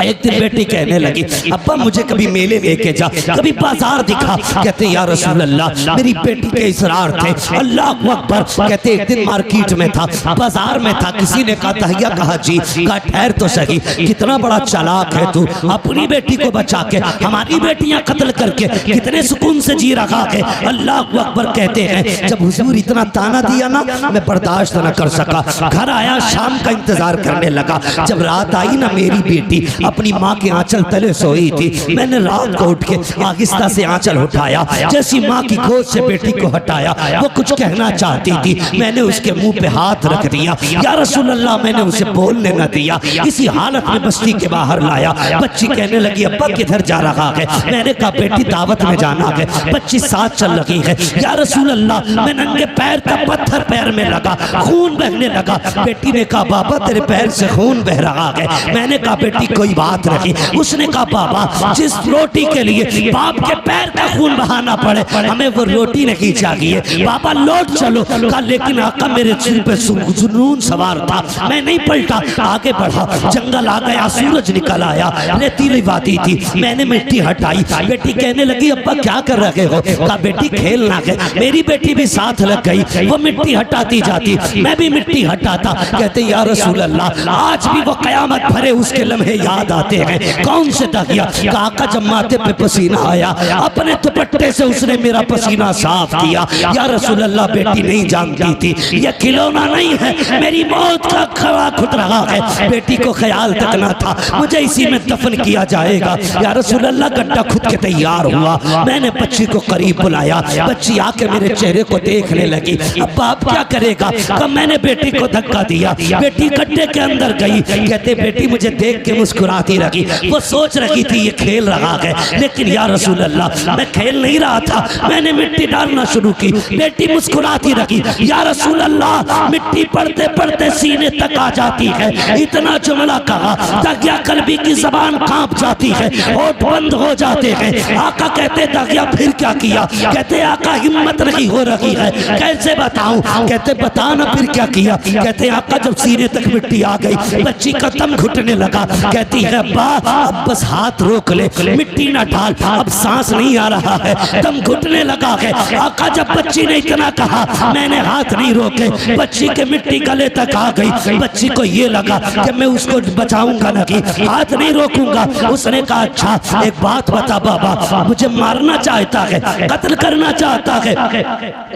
एक दिन बेटी कहने लगी अब्बा मुझे कभी मेले लेके जा, कभी बाजार दिखा। कहते या रसूल अल्लाह मेरी बेटी के इसरार थे। अल्लाह अकबर। कहते एक दिन मार्केट में था, बाजार में था, किसी ने कहा दहिया कहा जी, कहा ठहर तो सही, कितना बड़ा चालाक है तू, अपनी बेटी को बचा के हमारी बेटियां कत्ल करके कितने सुकून से जी रहा है। अल्लाह अकबर। कहते हैं जब हुजूर इतना ताना दिया ना मैं बर्दाश्त न कर सका, घर आया, शाम का इंतजार करने लगा। जब रात आई ना मेरी बेटी अपनी माँ के आंचल तले सोई थी, मैंने रात को उठ के आहिस्ता से आंचल उठाया, जैसी माँ की गोद से बेटी को हटाया, वो कुछ कहना चाहती थी, मैंने उसके मुंह पे हाथ रख दिया। या रसूल अल्लाह मैंने उसे बोलने न दिया, इसी हालत में बस्ती के बाहर लाया। बच्ची कहने लगी अब्बा किधर जा रहा है? मैंने कहा बेटी दावत में जाना है। बच्ची साथ चल रही है। या रसूल अल्लाह मैं नंगे पैर था, पत्थर पैर में लगा, खून बहने लगा। बेटी ने कहा बाबा तेरे पैर से खून बह रहा है। मैंने कहा बेटी कोई बात नहीं। उसने कहा बाबा जिस रोटी के लिए बाप के पैर का खून बहाना पड़े हमें वो रोटी नहीं चाहिए, बाबा लौट चलो। कहा लेकिन आका मेरे सिर पे जुनून सवार था, मैं नहीं पलटा, आगे बढ़ा। जंगल आ गया, सूरज निकल आया, रेतीली वादी थी, मैंने मिट्टी हटाई। बेटी कहने लगी अब्बा क्या कर रहे हो? कहा बेटी खेलना है। मेरी बेटी भी साथ लग गई, वो मिट्टी हटाती जाती, मैं भी मिट्टी हटाता। कहते या रसूल अल्लाह आज भी वो कयामत भरे उसके लम्हे याद आते हैं। कौन से दहिया? काका जब माथे पे पसीना आया अपने दुपट्टे से उसने मेरा पसीना साफ किया। या रसूल अल्लाह बेटी नहीं जानती थी ये खिलौना नहीं है, मेरी मौत का खवा खुद रहा है। बेटी को ख्याल तक ना था मुझे इसी में दफन किया जाएगा। या रसूल अल्लाह गड्ढा खुद के तैयार हुआ, मैंने बच्ची को करीब बुलाया, बच्ची आके मेरे चेहरे को देखने लगी। अब बाप क्या करेगा? कब मैंने बेटी को धक्का दिया, बेटी गड्ढे के अंदर गई। कहते बेटी मुझे देख के मुस्कुराती रही, वो सोच रही थी ये खेल रहा है, लेकिन या रसूल अल्लाह मैं खेल नहीं रहा था, मैंने मिट्टी डालना शुरू की। बेटी मुस्कुराती रही। या रसूल अल्लाह मिट्टी पड़ते पड़ते सीने तक आ जाती है। इतना जुमला कहा दगिया कल्बी की जबान कांप जाती है, होठ बंद हो जाते हैं। आका कहते दगिया फिर क्या किया? कहते आका हिम्मत नहीं हो रही है, कैसे बताऊं? कहते बता ना फिर क्या किया? कहते आका जब सीने तक मिट्टी आ गई बच्ची का दम घुटने लगा। कहती है अब्बा अब बस हाथ रोक ले, मिट्टी ना डाल, अब सांस नहीं आ रहा है, दम घुटने लगा है। आका जब बच्ची ने इतना कहा मैंने हाथ नहीं रोके, बच्ची के मिट्टी गले तक आ गई। बच्ची को ये लगा कि मैं उसको बचाऊंगा नहीं, हाथ नहीं रोकूंगा। उसने कहा अच्छा एक बात बता बाबा, मुझे मारना चाहता है, कत्ल करना चाहता है?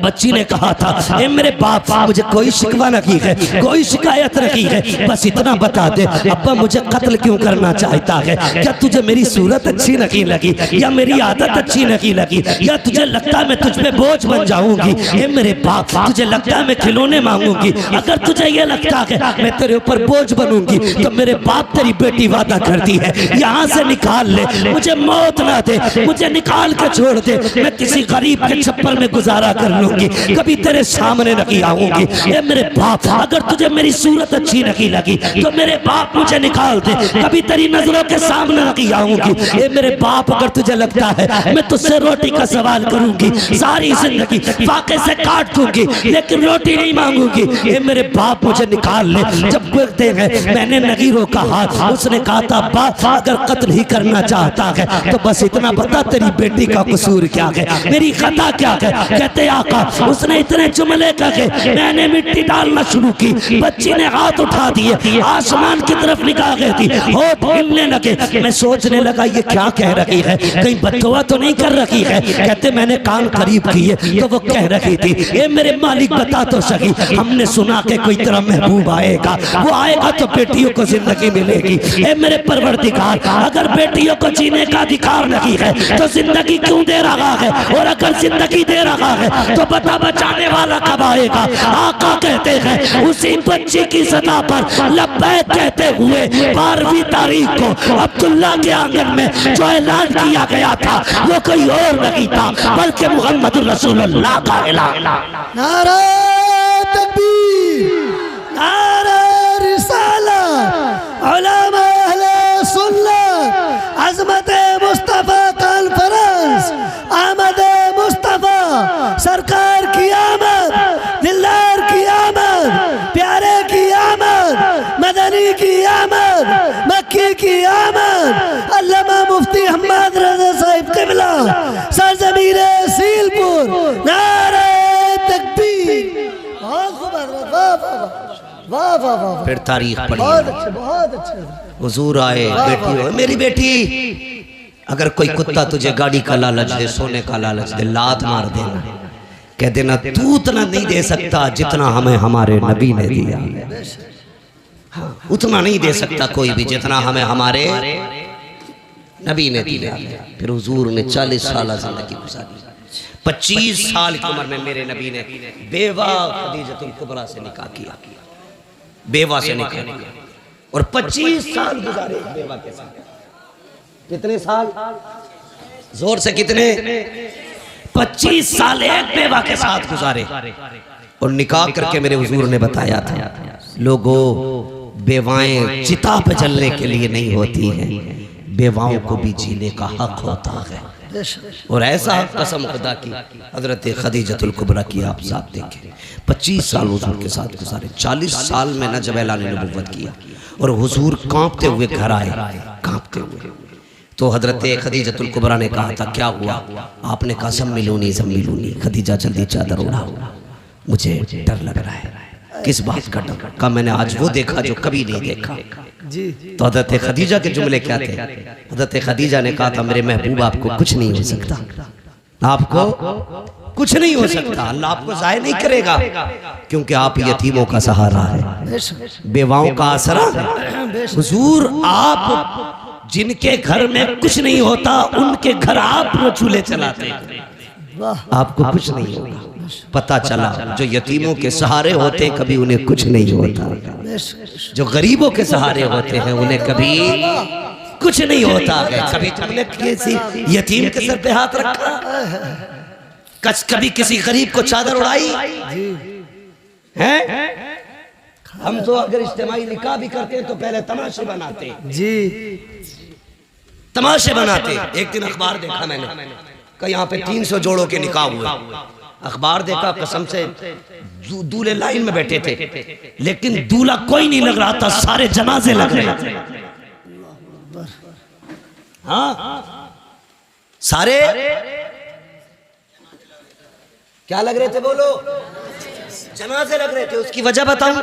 बच्ची ने कहा था ए मेरे बाप मुझे कोई शिकवा नहीं है, कोई शिकायत नहीं है, बस इतना बता दे अब्बा मुझे कत्ल क्यों करना चाहता है? क्या तुझे मेरी सूरत अच्छी नहीं लगी, या मेरी आदत अच्छी नहीं लगी, या तुझे लगता है मैं तुझ पे बोझ बन जाऊंगी? ए मेरे बाप तुझे लगता है मैं खिलौने मांगूंगी? अगर तुझे ये लगता है मैं तेरे ऊपर बोझ बनूंगी तो मेरे बाप तेरी बेटी वादा करती है यहाँ से निकाल ले, मुझे मौत ना दे, मुझे निकाल के छोड़ दे, मैं किसी गरीब के छप्पर में गुजारा कर लूंगी, कभी तेरे सामने नहीं आऊंगी। ए मेरे बाप अगर तुझे मेरी सूरत अच्छी नहीं लगी तो मेरे बाप मुझे निकाल दे, कभी तेरी नजरों के सामने नहीं आऊंगी। ये मेरे बाप, अगर तुझे लगता है मैं तुझसे रोटी का सवाल करूंगी, सारी जिंदगी फाके से काट दूंगी, लेकिन रोटी नहीं मांगूंगी, ये मेरे बाप मुझे निकाल ले। जब बोलते हैं मैंने नहीं रोका हाथ, उसने कहा था बाप अगर कत्ल ही करना चाहता है तो बस इतना बता तेरी बेटी का कसूर क्या है, मेरी खता क्या है। कहते आका उसने इतने जुमले कहे, मैंने मिट्टी डालना शुरू की, बच्ची ने हाथ उठा दिए, आसमान की तरफ निगाह गई थी, होठ हिलने लगे। मैं सोचने लगा ये क्या कह रही है, कहीं बददुआ तो नहीं कर रही है। कहते मैंने कान करीब किए तो वो कह रही थी ए मेरे मालिक बता तो सही, हमने सुना कि कोई तेरा महबूब आएगा, वो आएगा तो बेटियों को जिंदगी मिलेगी। ए मेरे परवरदिगार अगर बेटियों को जीने का अधिकार नहीं है तो जिंदगी क्यों दे रहा है, और अगर जिंदगी दे रहा है तो बता बचाने वाला कब आएगा। आका कहते हैं उसी बच्ची की सदा पर लब्बैक कहते हुए 12वीं तारीख को अब्दुल्ला के आंगन में जो ऐलान किया गया था वो कोई और नहीं था बल्कि मुहम्मद रसूलुल्लाह का ऐलान। नारा तकबीर, नारा रिसाला, उलमा अहले सुन्नत, अज़मत मुस्तफ़ा कॉन्फ्रेंस, आमद मुस्तफ़ा, सरकार की आमद, दिलदार की आमद, प्यारे की आमद, मदनी की आमद, मक्की की आमद, अल्लामा मुफ्ती हम्मद रज़ा साहिब क़िबला, सरज़मीन सीलपुर, नारा तकबीर। बहुत खूब हज़रत, वाह वाह वाह वाह वाह। फिर तारीख पढ़ी, बहुत अच्छे, बहुत अच्छे। हुजूर आए, बेटी हो मेरी बेटी, अगर कोई कुत्ता तुझे गाड़ी का लालच दे, सोने का लालच दे, लात मार देना, कह देना तू उतना नहीं दे सकता जितना हमें हमारे नबी ने दिया। हाँ, उतना नहीं दे सकता कोई भी जितना हमें हमारे नबी ने दिया। फिर हुजूर ने 40 साल जिंदगी गुजारी, 25 साल की उम्र में मेरे नबी ने बेवा खदीजतुल कुबरा से निकाह किया, बेवा से निकाह किया, और 25 साल गुजारे बेवा के साथ। कितने साल, जोर से कितने, 25 साल एक बेवा के साथ गुजारे। और निकाह करके मेरे हुजूर ने बताया था लोगों बेवाएं चिता पे जलने के लिए नहीं होती हैं, बेवाओं को भी जीने का हक होता है। और ऐसा कसम खुदा की हजरत खदीजतुल कुबरा की आप साथ देखें, 25 साल हुजूर के साथ गुजारे, 40 साल में न जब ऐलान नबुव्वत किया और हुजूर कांपते हुए घर आए, कांपते हुए। तो हजरत खदीजतुल कुबरा ने कहा था क्या हुआ, आपने कहा सम्मिलूनी। खदीजा जल्दी चादर उड़ाओ, मुझे डर लग रहा है। किस बात का डर, का मैंने आज वो देखा जो कभी नहीं देखा जी। तो हजरत खदीजा के जुमले क्या थे, हजरत खदीजा ने कहा था मेरे महबूब आपको कुछ नहीं हो सकता, आपको कुछ नहीं हो सकता, अल्लाह आपको ज़ाय नहीं करेगा, क्योंकि आप यतीमों का सहारा है, बेवाओं का आसरा है। हुजूर आप जिनके घर में कुछ नहीं होता उनके घर आप चूल्हे चलाते हैं, आपको कुछ नहीं होगा। पता चला जो यतीमों के सहारे होते कभी उन्हें कुछ नहीं होता, जो गरीबों के सहारे होते हैं उन्हें कभी कुछ नहीं होता है। कभी तुमने किसी यतीम के सर पे हाथ रखा, कभी किसी गरीब को चादर उड़ाई है? हम तो अगर इज्तिमाई निकाह भी करते हैं तो पहले तमाशे बनाते जी, तमाशे बनाते। एक दिन अखबार देखा मैंने कि यहाँ पे 300 जोड़ों के निकाह हुए। अखबार देखा, कसम से दूल्हे लाइन में बैठे थे, लेकिन दूल्हा कोई नहीं लग रहा था, सारे जनाजे लग रहे थे। हाँ, सारे क्या लग रहे थे बोलो, जनाजे लग रहे थे। उसकी वजह बताऊं,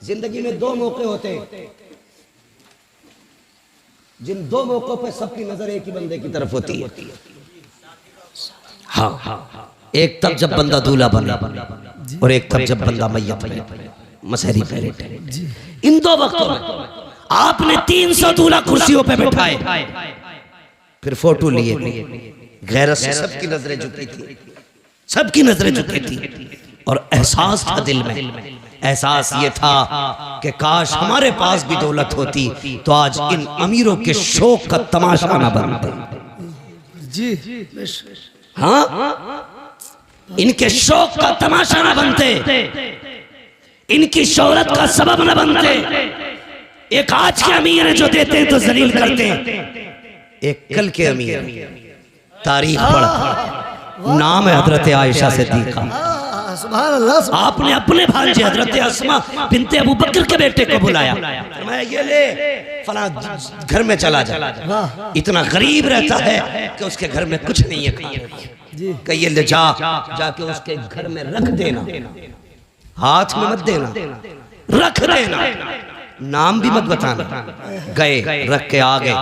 जिंदगी में 2 मौके होते हैं, जिन 2 मौकों पे सबकी नजर एक ही बंदे की तरफ होती है। हाँ, एक तब जब बंदा दूल्हा बने और एक तब जब बंदा मैयत बने, मसहरी पहले। इन 2 वक्तों में आपने 300 दूल्हा कुर्सियों पे बैठाए, फिर फोटो लिए, गैरत से सबकी नजरें झुकी थी, सबकी नजरें झुकी थी। और एहसास था दिल में, एहसास ये था कि काश हमारे पास भी दौलत होती तो आज इन अमीरों के शौक का तमाशा न बनते जी। हाँ, इनके शौक का तमाशा न बनते, इनकी शोहरत का सबब न बनते। एक आज के अमीर है जो देते हैं तो जलील करते हैं, एक कल के अमीर तारीख पढ़, नाम है हजरत आयशा सिद्दीका। सुभान अल्लाह। आपने अपने भांजे हजरत अस्मा बिनते अबू बकर के बेटे को बुलाया, मैं ये ले फला घर में चला जा। इतना गरीब रहता है कि उसके घर में कुछ नहीं है खाने, कहिए ले जाके उसके घर में रख देना, हाथ में मत देना, रख देना, नाम भी मत बताना। गए, रख के आ गए,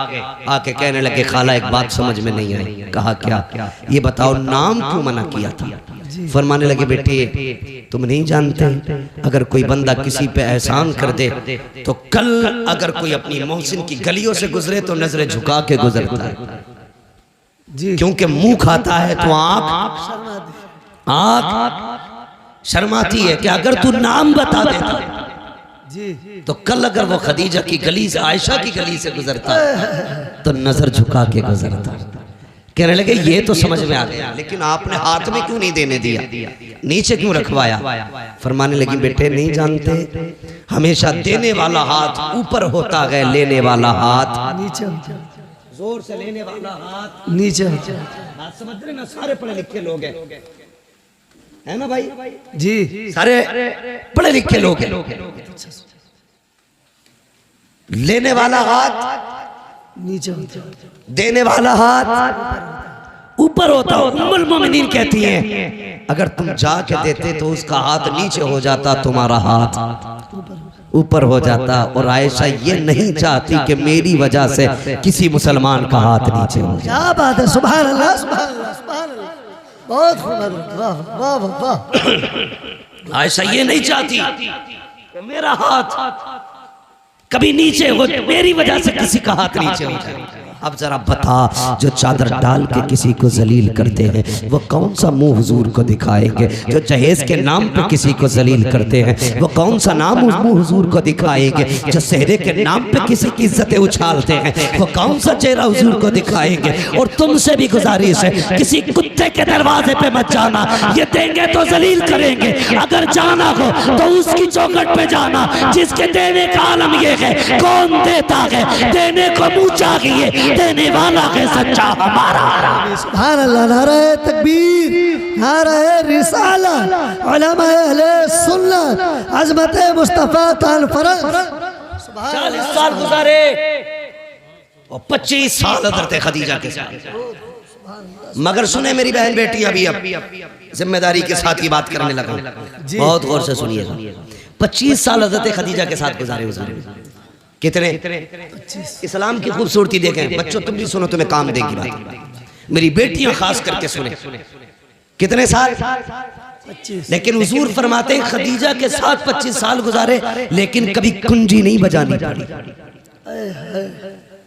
आके कहने लगे खाला एक बात समझ में नहीं आई। कहा क्या? ये बताओ नाम क्यों मना किया था? फरमाने लगे बेटे तुम नहीं जानते, अगर कोई बंदा किसी पे एहसान कर दे तो कल अगर कोई अपनी मोहसिन की गलियों से गुजरे तो नजरें झुका के गुजरता है, क्योंकि मुंह खाता है तो आँख शर्माती है कि अगर तू नाम बता देता तो कल अगर वो खदीजा की गली से, आयशा की गली से गुजरता तो नजर झुका के गुजरता। कहने लगे ये तो समझ में आ गया, लेकिन आपने हाथ में क्यों नहीं देने दिया, नीचे क्यों रखवाया? फरमाने लगी बेटे नहीं जानते, हमेशा देने वाला हाथ ऊपर होता है, लेने वाला हाथ नीचे, जोर से लेने वाला हाथ नीचे। बात समझ रहे ना? सारे पढ़े लिखे लोग हैं, है ना भाई जी, सारे पढ़े लिखे लोग हैं। लेने वाला हाथ नीचे, देने वाला हाथ ऊपर होता। उम्मुल मोमिनीन कहती हैं अगर तुम जाके देते तो उसका हाथ नीचे हो जाता, तुम्हारा हाथ ऊपर हो जाता। और आयशा ये नहीं चाहती कि मेरी वजह से किसी मुसलमान का हाथ नीचे हो जाए। क्या बात है, सुभान अल्लाह, सुभान अल्लाह, सुभान अल्लाह, बहुत खूब, वाह वाह वाह। आयशा ये नहीं चाहती कि मेरा हाथ कभी नीचे हो, मेरी वजह से किसी का हाथ नीचे हो जाए। अब जरा बता, जो चादर डाल के किसी को जलील करते हैं वो कौन सा मुंह हुजूर को दिखाएंगे? जो जहेज के नाम पे किसी को जलील करते हैं वो कौन सा नाम मुंह हुजूर को दिखाएंगे? जो सेहरे के नाम पे किसी की इज्जतें उछालते हैं वो कौन सा चेहरा हुजूर को दिखाएंगे? और तुमसे भी गुजारिश है, किसी कुत्ते के दरवाजे पे मत जाना, ये देंगे तो जलील करेंगे। अगर जाना हो तो उसकी चौखट पे जाना जिसके देने का आलम ये है, कौन देता है, देने को मुंह चाहिए, देने वाला है सच्चा हमारा। सुभान अल्लाह, नारा तकबीर, नारा रिसालत, उलमा अहले सुन्नत, अज़मत मुस्तफा ताल फरज। 40 साल गुजारे और 25 साल हज़रत खदीजा के साथ। मगर सुने मेरी बहन बेटी, अभी अब जिम्मेदारी के साथ ही बात करने लगा, बहुत गौर से सुनिएगा। 25 साल हज़रत खदीजा के साथ गुजारे। कितने? इस्लाम की खूबसूरती देखें बच्चों, तुम भी सुनो, तुम्हें काम देगी बात। मेरी बेटियां खास करके सुने, कितने साल? 25। लेकिन हुजूर फरमाते हैं खदीजा के साथ 25 साल गुजारे, लेकिन कभी कुंजी नहीं बजानी पड़ी।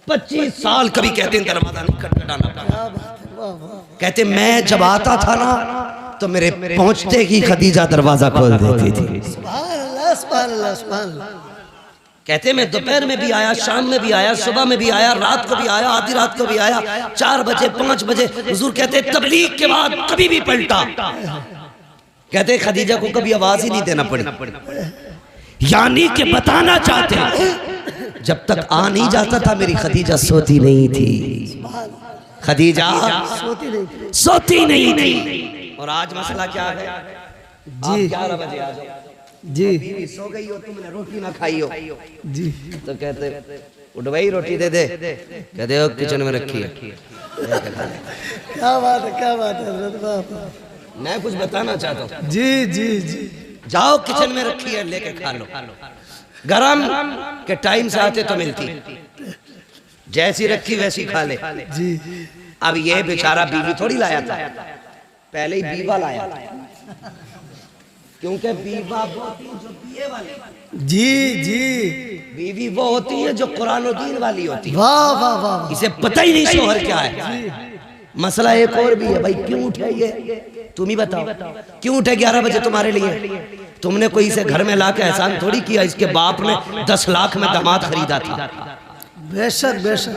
25 साल कभी कहते हैं दरवाजा नहीं खटखटाना पड़ा। कहते मैं जब आता था ना तो मेरे पहुंचते ही खदीजा दरवाजा खोल देती थी। सुभान अल्लाह, सुभान अल्लाह, सुभान अल्लाह। कहते मैं दोपहर में भी आया, शाम में भी आया, सुबह में भी आया, रात को भी आया, आधी रात को भी आया, 4 बजे 5 बजे। हुजूर कहते तबलीग के बाद कभी भी पलटा। कहते खदीजा को कभी आवाज ही नहीं देना पड़ी, यानी कि बताना चाहते जब तक आ नहीं जाता था मेरी खदीजा सोती नहीं थी। खदीजा सोती नहीं थी। और आज मसला क्या है जी? 11 बजे आ जाओ जी, बीवी सो गई हो, तुमने रोटी ना खाई हो जी, तो कहते उठ भाई रोटी दे दे, कहते हो किचन में रखी है। क्या बात है, क्या बात है हज़रत बाप। मैं कुछ बताना चाहता हूँ। जी जी जी, जाओ किचन में रखी है, लेके खा लो। गरम के टाइम से आते तो मिलती, जैसी रखी वैसी खा ले जी। अब ये बेचारा बीवी थोड़ी लाया था, पहले ही बीवा लाया, क्योंकि बीवा वो होती है जो पिए वाली। जी जी, बीवी वो होती है जो कुरान और दीन वाली होती है। वाह वाह वाह। इसे पता ही नहीं शोहर क्या है। मसला एक और भी है भाई, क्यों उठे ये तुम ही बताओ, क्यों उठे 11 बजे तुम्हारे लिए? तुमने कोई इसे घर में लाके एहसान थोड़ी किया, इसके बाप ने 10 लाख में दामाद खरीदा था। बेशक बेशक।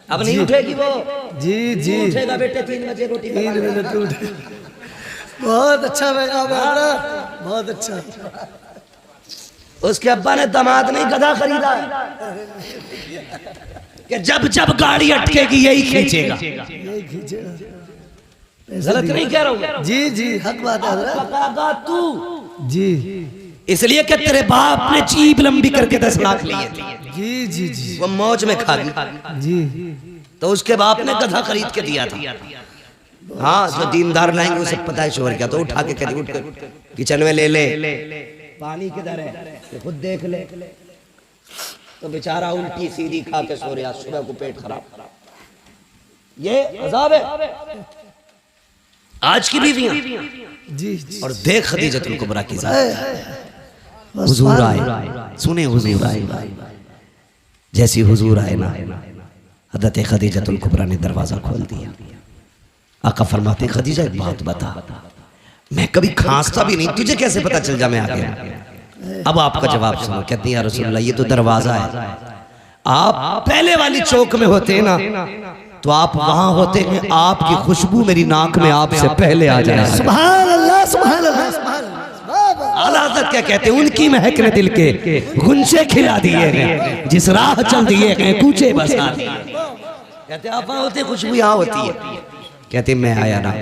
अब नहीं उठेगी वो। जी जी, उठेगा बेटे 3 बजे रोटी 3 बजे तो उठे। बहुत अच्छा बेटा, बहुत अच्छा। उसके अब्बा ने दामाद नहीं गधा खरीदा है कि जब जब गाड़ी अटकेगी यही खींचेगा। गलत नहीं कह रहा हूँ। जी जी हक बात है हजरत। पकागा तू जी इसलिए कि तेरे बाप ने जीभ लंबी करके 10 लाख लिए थे, जी जी जी वो मौज में खा गई, जी तो उसके बाप ने गधा खरीद के दिया था। हाँ, जो दीनदार लाएंगे उसे पता है शोर क्या, तो उठा के कहते उठ कर किचन में ले ले, पानी किधर है तो खुद देख ले, तो बेचारा उल्टी सीधी खा के सो रहा, सुबह को पेट खराब। ये अजाब है आज की बीवियां। जी जी और देख खदीजतुल कुबरा की जात, हुजूर आए, सुने हुजूर आए, जैसी हुजूर आए ना हज़रत खदीजतुल कुबरा ने दरवाजा खोल दिया। आका फरमाते खदीजा एक बात बता, मैं कभी खांसता भी नहीं, तुझे कैसे पता चल जा मैं आ गया? अब आपका जवाब सुनो। कहती है या रसूलल्लाह ये तो दरवाजा है, आप पहले वाली चौक में होते ना तो आप वहां होते हैं, आपकी खुशबू मेरी नाक में आपसे पहले आ जाए। सुभान अल्लाह सुभान अल्लाह सुभान अल्लाह। आला हज़रत क्या कहते हैं, उनकी महक ने दिल के गुंजे खिला दिए हैं, जिस राह चल दिए हैं कूचे बसा दिए। कहते आप वहां होते, खुशबू यहाँ होती है। कहते मैं आया ना,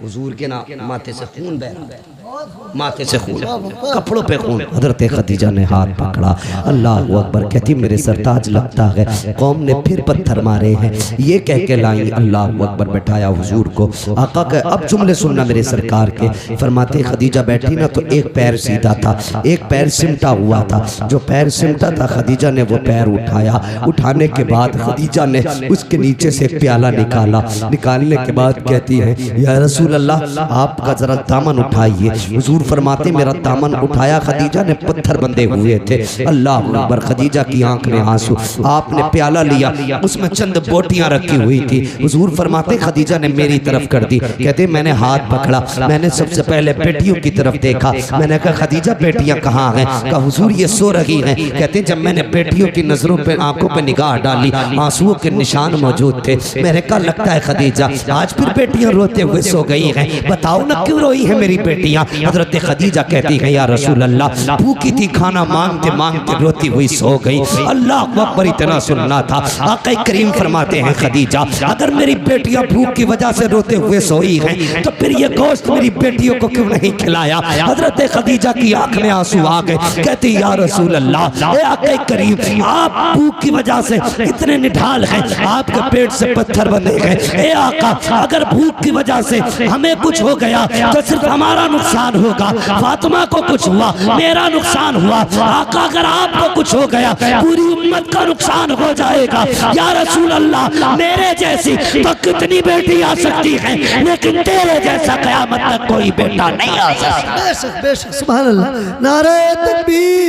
हुजूर के ना माथे से खून बह रहा, माथे से खून, कपड़ों पे खून। हजरत खदीजा ने हाथ पकड़ा, अल्लाह अकबर। कहती मेरे सरताज लगता है कौम ने फिर पत्थर मारे हैं, ये कह के लाई अल्लाह अकबर। बैठाया हुजूर को, आका के अब जुमले सुनना मेरे सरकार के। फरमाते खदीजा बैठी ना तो एक पैर सीधा था, एक पैर सिमटा हुआ था। जो पैर सिमटा था खदीजा ने वो पैर उठाया, उठाने के बाद खदीजा ने उसके नीचे से एक प्याला निकाला। निकालने के बाद कहती है या रसूल अल्लाह आपका जरा दामन उठाइए। हुजूर फरमाते मेरा दामन उठाया, खदीजा ने पत्थर बंधे हुए थे। अल्लाह अकबर। खदीजा की आंख में आंसू, आपने प्याला लिया, उसमें चंद बोटियां रखी हुई थी। हुजूर फरमाते खदीजा ने मेरी तरफ कर दी। कहते मैंने हाथ पकड़ा, मैंने सबसे पहले बेटियों की तरफ देखा। मैंने कहा खदीजा बेटियां कहाँ हैं? कहा हुजूर ये सो रही हैं। कहते जब मैंने बेटियों की नजरों पे आंखों पे निगाह डाली, आंसुओं के निशान मौजूद थे। मैंने कहा लगता है खदीजा आज फिर बेटियां रोते हुए सो गई हैं, बताओ ना क्यों रोई है मेरी बेटियां? हजरत खदीजा कहती है या रसूल अल्लाह भूखी थी, खाना मांगते मांगते रोती हुई सो गई। अल्लाह अकबर। इतना सुनना था। आका करीम फरमाते हैं खदीजा अगर मेरी बेटियां भूख की वजह से रोते हुए सोई हैं तो फिर ये गोश्त मेरी बेटियों को क्यों नहीं खिलाया? हजरत खदीजा की आंख में आंसू आ गए। कहती या रसूल अल्लाह आका करीम आप भूख की वजह से इतने निढाल हैं, आपके पेट से पत्थर बंधे गए। ए आका अगर भूख की वजह से हमें कुछ हो गया तो सिर्फ हमारा नुकसान होगा, फातिमा को कुछ हुआ मेरा नुकसान हुआ। आका अगर आपको कुछ हो गया पूरी उम्मत का नुकसान हो जाएगा। या रसूल अल्लाह मेरे जैसी तो कितनी बेटी आ सकती है, लेकिन तेरे जैसा क़यामत तक कोई बेटा नहीं आ सकता। बेशक बेशक सुभान अल्लाह। नारे तकबीर,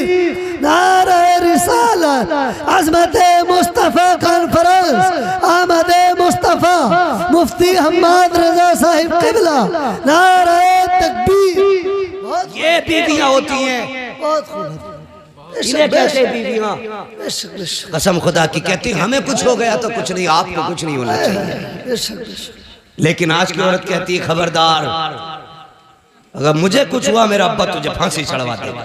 नारे रिसालत, अज़मत मुस्तफ़ा कॉन्फ्रेंस, आमद मुस्तफ़ा मुफ्ती हम्माद रज़ा साहिब क़िबला। नारे तकबीर। ये बीवियां होती हैं, बहुत खूब। इन्हें कहते हैं बीवियां। बेशक बेशक कसम खुदा की कहती हमें कुछ हो गया तो कुछ नहीं, आपको कुछ नहीं होना चाहिए। बेशक बेशक। लेकिन आज की औरत कहती है खबरदार अगर मुझे कुछ हुआ मेरा अब्बा तुझे फांसी चढ़वा देगा।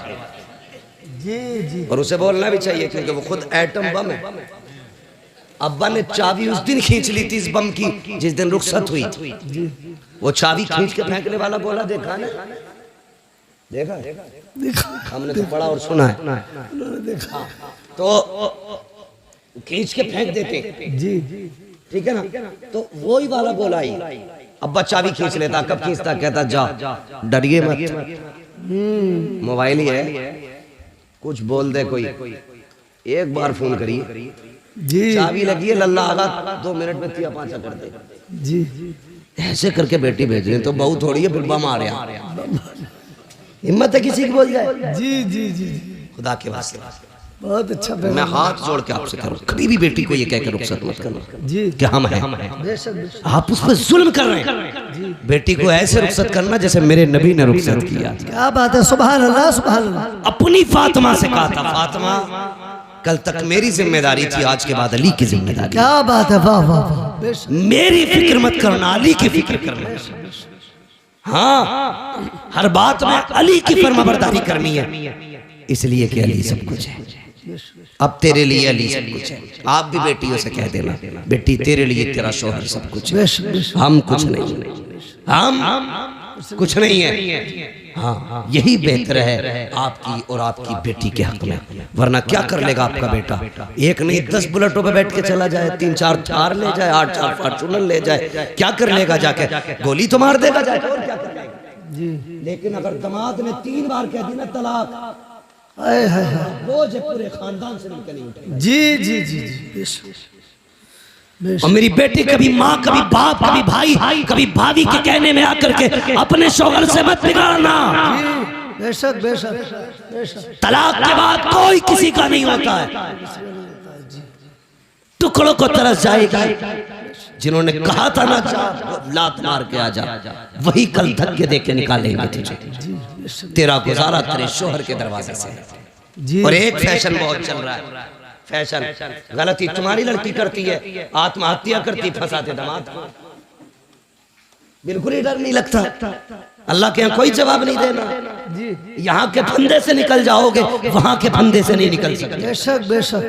जी जी। और उसे बोलना भी चाहिए क्योंकि वो खुद एटम बम है। अब्बा ने चाबी उस दिन खींच ली थी इस बम की जिस दिन रुखसत हुई थी। वो चाबी खींच के फेंकने वाला बोला देखा ना, देखा हमने तो पढ़ा और सुना है। देखा तो खींच के फेंक देते जी। ठीक है ना, तो वही वाला बोला ही अब्बा चाबी खींच लेता। कब खींचता? कहता जा डरिए मत, मोबाइल ही है, कुछ बोल दे कोई, एक बार फोन करिए जी। चाबी लगी है लल्ला आगा 2 मिनट में 3-5 कर दे। जी ऐसे करके बेटी भेज रहे तो बहु थोड़ी है बिल्बा मार हिम्मत है किसी की बोल जाए। जी जी जी। खुदा के वास्ते बहुत अच्छा। मैं हाथ जोड़ के आपसे करूं कभी भी बेटी को ये कहकर रुखसत मत करना जी कि हम हैं। बेशक बेशक। आप उस पर जुल्म कर रहे हैं। बेटी को ऐसे रुखसत करना जैसे मेरे नबी ने रुखसत किया। क्या बात है, सुभान अल्लाह सुभान अल्लाह। अपनी फातिमा से कहा था फातिमा कल तक मेरी जिम्मेदारी थी, आज के बाद अली की जिम्मेदारी। क्या बात है, वाह वाह वाह। बेशक। मेरी फिक्र मत करना, अली की फिक्र करना। हाँ हर बात में अली की फरमाबरदारी करनी है। इसलिए कि अली सब कुछ है। अब तेरे लिए अली सब कुछ है। आप भी बेटियों से कह देना, बेटी तेरे लिए तेरा शोहर सब कुछ है, हम कुछ नहीं, हम कुछ नहीं है। हाँ, यही बेहतर है आपकी और आपकी बेटी के हक में। वरना क्या कर लेगा आपका बेटा? एक नहीं 10 बुलेटों पे बैठ के चला जाए, 3-4 थार ले जाए, 8-4 फॉर्चूनर ले जाए, क्या कर लेगा? जाके गोली तो मार देगा जाके, और क्या कर लेगा जी। लेकिन अगर दामाद ने 3 बार कह दी ना तलाक, बोझ पूरे खानदान से नीचे नहीं उठेगा। जी जी जी जी। और मेरी बेटी कभी माँ, कभी बाप, कभी भाई, कभी भाभी के कहने में आकर के अपने शौहर से मत बिगाड़ना। बेशक बेशक। तलाक के बाद कोई किसी का नहीं होता है, टुकड़ों को तरस जाएगा। जिन्होंने कहा था ना लात मार के आ जा, वही कल धक्के दे के निकालेंगे तुझे। तेरा गुजारा तेरे शोहर के दरवाजे से। और एक फैशन बहुत चल रहा है, फैशन गलती तुम्हारी लड़की करती है, आत्महत्या करती, फंसाते दामाद को। बिल्कुल ही डर नहीं लगता। अल्लाह के यहाँ कोई जवाब नहीं देना। यहाँ के फंदे से निकल जाओगे, वहां के फंदे से नहीं निकल सकते। बेशक बेशक।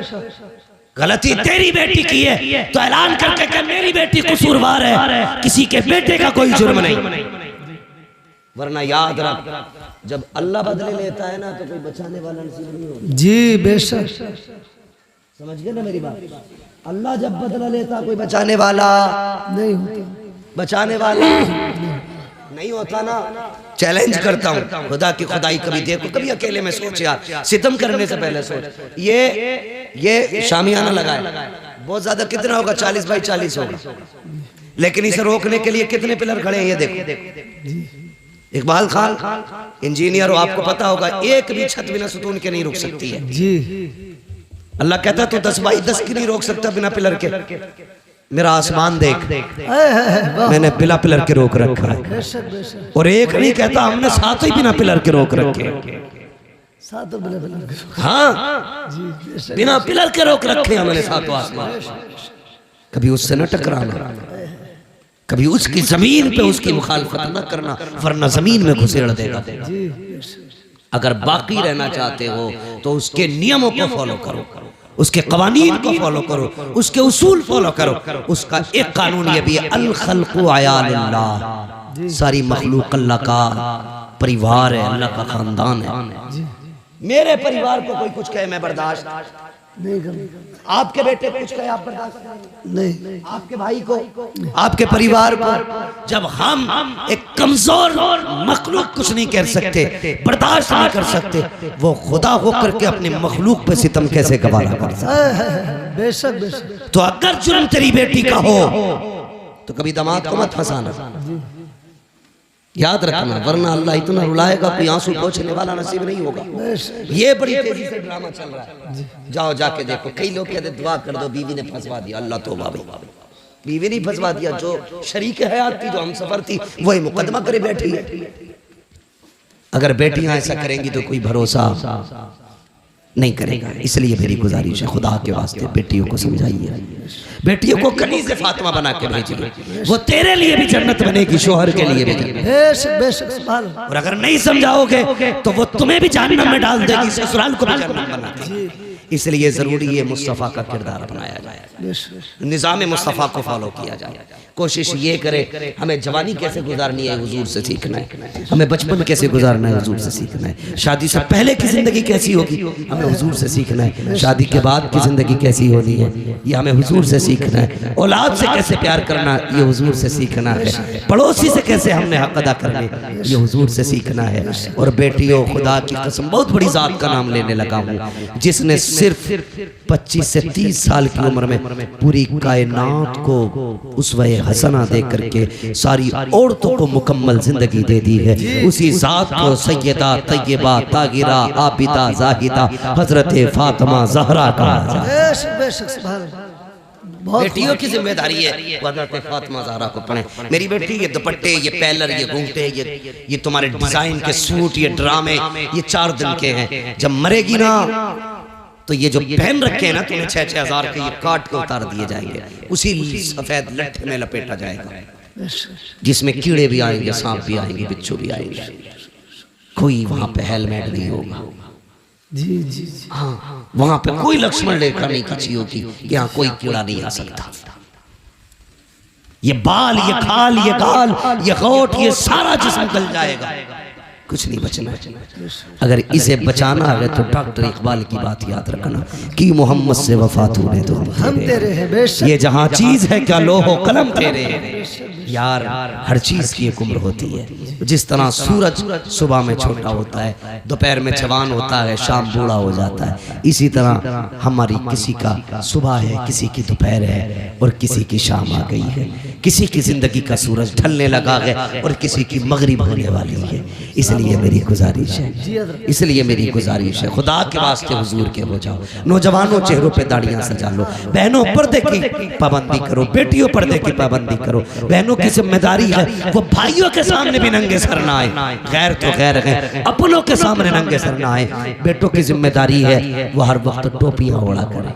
गलती तेरी बेटी की है तो ऐलान करके कि मेरी बेटी कसूरवार है, किसी के बेटे का कोई जुर्म नहीं। वरना याद रख, जब अल्लाह बदले लेता है ना तो कोई बचाने वाला नसीब नहीं होता। जी बेशक, समझ गए ना मेरी बात? अल्लाह जब बदला लेता कोई बचाने वाला नहीं होता, बचाने वाला नहीं होता ना। चैलेंज करता हूँ, खुदा की खुदाई कभी देखो, कभी अकेले में सोच यार, सितम करने से पहले सोच। ये शामियाना लगा है, बहुत ज्यादा कितना होगा? 40 बाई 40 होगा। लेकिन इसे रोकने के लिए कितने पिलर खड़े हैं ये देखो। इकबाल खान इंजीनियर हो, आपको पता होगा, एक भी छत बिना सुतून के नहीं रुक सकती है जी। अल्लाह कहता तो 10 बाई 10 की नहीं रोक सकता बिना पिलर के। मेरा आसमान देख, मैंने बिना पिलर के रोक रखा है। और एक नहीं कहता, हमने 7 ही बिना पिलर के रोक रखे। हाँ, बिना पिलर के रोक रखे हमने 7 आसमान। कभी उससे न टकराना, कभी उसकी जमीन पे उसकी मुखालफत न करना, वरना जमीन में घुसेड़ देगा। अगर बाकी रहना चाहते हो तो उसके नियमों को फॉलो करो, उसके कवानीन को फॉलो करो, उसके उसूल फॉलो करो। उसका एक कानून ये भी है, अल खल्क़ु अयालुल्लाह, सारी मखलूक अल्लाह का परिवार है, अल्लाह का खानदान है। मेरे परिवार को कोई कुछ कहे मैं बर्दाश्त नहीं करूंगा, आपके बेटे कुछ कहे आप बर्दाश्त नहीं, आपके भाई को, आपके परिवार को। जब हम एक कमजोर मखलूक कुछ नहीं कर सकते, बर्दाश्त नहीं कर सकते, वो खुदा होकर के अपने मखलूक पे सितम कैसे गवारा कर सकता है? बेशक बेशक। तो अगर जुर्म तेरी बेटी का हो तो कभी दामाद को मत फंसाना, याद रखना, वरना अल्लाह इतना रुलाएगा कोई आंसू पोंछने वाला नसीब नहीं होगा। ये बड़ी तेजी से ड्रामा चल रहा है, जाओ जाके देखो। कई लोग कहते दुआ कर दो, बीवी ने फंसवा दिया। अल्लाह तौबा भाई, बीवी नहीं फंसवा दिया, जो शरीक हयात थी, जो हम सफर थी, वही मुकदमा करे बैठी है। अगर बेटियां ऐसा करेंगी तो कोई भरोसा नहीं करेगा। इसलिए मेरी गुजारिश है, खुदा के वास्ते बेटियों को समझाइए, बेटियों को कनीज़ फातिमा बना के भेजिए, वो तेरे लिए भी जन्नत बनेगी, शोहर के लिए भी। और अगर नहीं समझाओगे तो वो तुम्हें भी जहन्नम में डाल देगी, ससुराल को भी जन्नत बना देगी। इसलिए जरूरी है मुस्तफ़ा का किरदार अपनाया जाए, निज़ाम मुस्तफ़ा को फॉलो किया जाए। कोशिश ये करे, हमें जवानी कैसे गुजारनी है हुजूर से सीखना है, हमें बचपन कैसे गुजारना है हुजूर से सीखना है, शादी से पहले की जिंदगी कैसी होगी हमें हुजूर से सीखना है, शादी के बाद की जिंदगी कैसी होनी है ये हमें हुजूर से सीखना है, औलाद से कैसे प्यार करना ये हुजूर से सीखना है, पड़ोसी से कैसे हमने हक अदा करने ये हुजूर से सीखना है। और बेटियों, खुदा की कसम बहुत बड़ी जात का नाम लेने लगा हूँ, जिसने सिर्फ 25 से 30 साल की उम्र में पूरी कायनात को उसवे हसना दे करके सारी औरतों को मुकम्मल जिंदगी दे दी है, उसी जात को सैयदा तय्यबा ताहिरा आबिदा जाहिदा हजरत फातिमा जहरा कहा जाए। बेटियों की जिम्मेदारी है हजरत फातिमा ज़हरा को पढ़ें। मेरी बेटी ये दुपट्टे, ये पैलर, ये घूंघटे, ये तुम्हारे डिजाइन के सूट, ये ड्रामे, ये 4 दिन के हैं। जब मरेगी ना तो ये जो पहन रखे हैं ना तुम्हें 6-6 हज़ार के, ये काट के उतार दिए जाएंगे, उसी सफेद लट्ठे में लपेटा जाएगा जिसमें कीड़े भी आएंगे, सांप भी आएंगे, बिच्छू भी आएंगे। कोई वहां पे हेलमेट नहीं होगा, जी जी जी। हाँ, वहां पे कोई लक्ष्मण रेखा नहीं खींची होगी कि यहाँ कोई कीड़ा नहीं आ सकता। ये बाल, ये खाल, ये गाल, ये होठ, ये सारा जिस्म गल जाएगा, कुछ नहीं बचना। अगर इसे बचाना है तो डॉक्टर इकबाल की बात याद रखना कि मोहम्मद से वफा तूने तो हम तेरे हैं बेशक। ये जहां चीज है क्या लोहो कलम तेरे यार। हर चीज की एक उम्र होती है। जिस तरह सूरज सुबह में छोटा होता है, दोपहर में जवान होता है, शाम बूढ़ा हो जाता है, इसी तरह हमारी किसी का सुबह है, किसी की दोपहर है और किसी की शाम आ गई है। किसी की जिंदगी का सूरज ढलने लगा है और किसी की मगरिब होने वाली है। इसलिए मेरी गुजारिश है, इसलिए मेरी गुजारिश है, खुदा के वास्ते हुजूर के हो जाओ। नौजवानों चेहरों पे दाढ़ियां सजा लो, बहनों पर्दे की पाबंदी करो, बेटियों पर्दे की पाबंदी करो। बहनों की जिम्मेदारी है वो भाइयों के सामने भी नंगे सर ना आए, गैर तो गैर है, अपनों के सामने नंगे सर ना आए। बेटों की जिम्मेदारी है वो हर वक्त टोपियां ओढ़ा करे,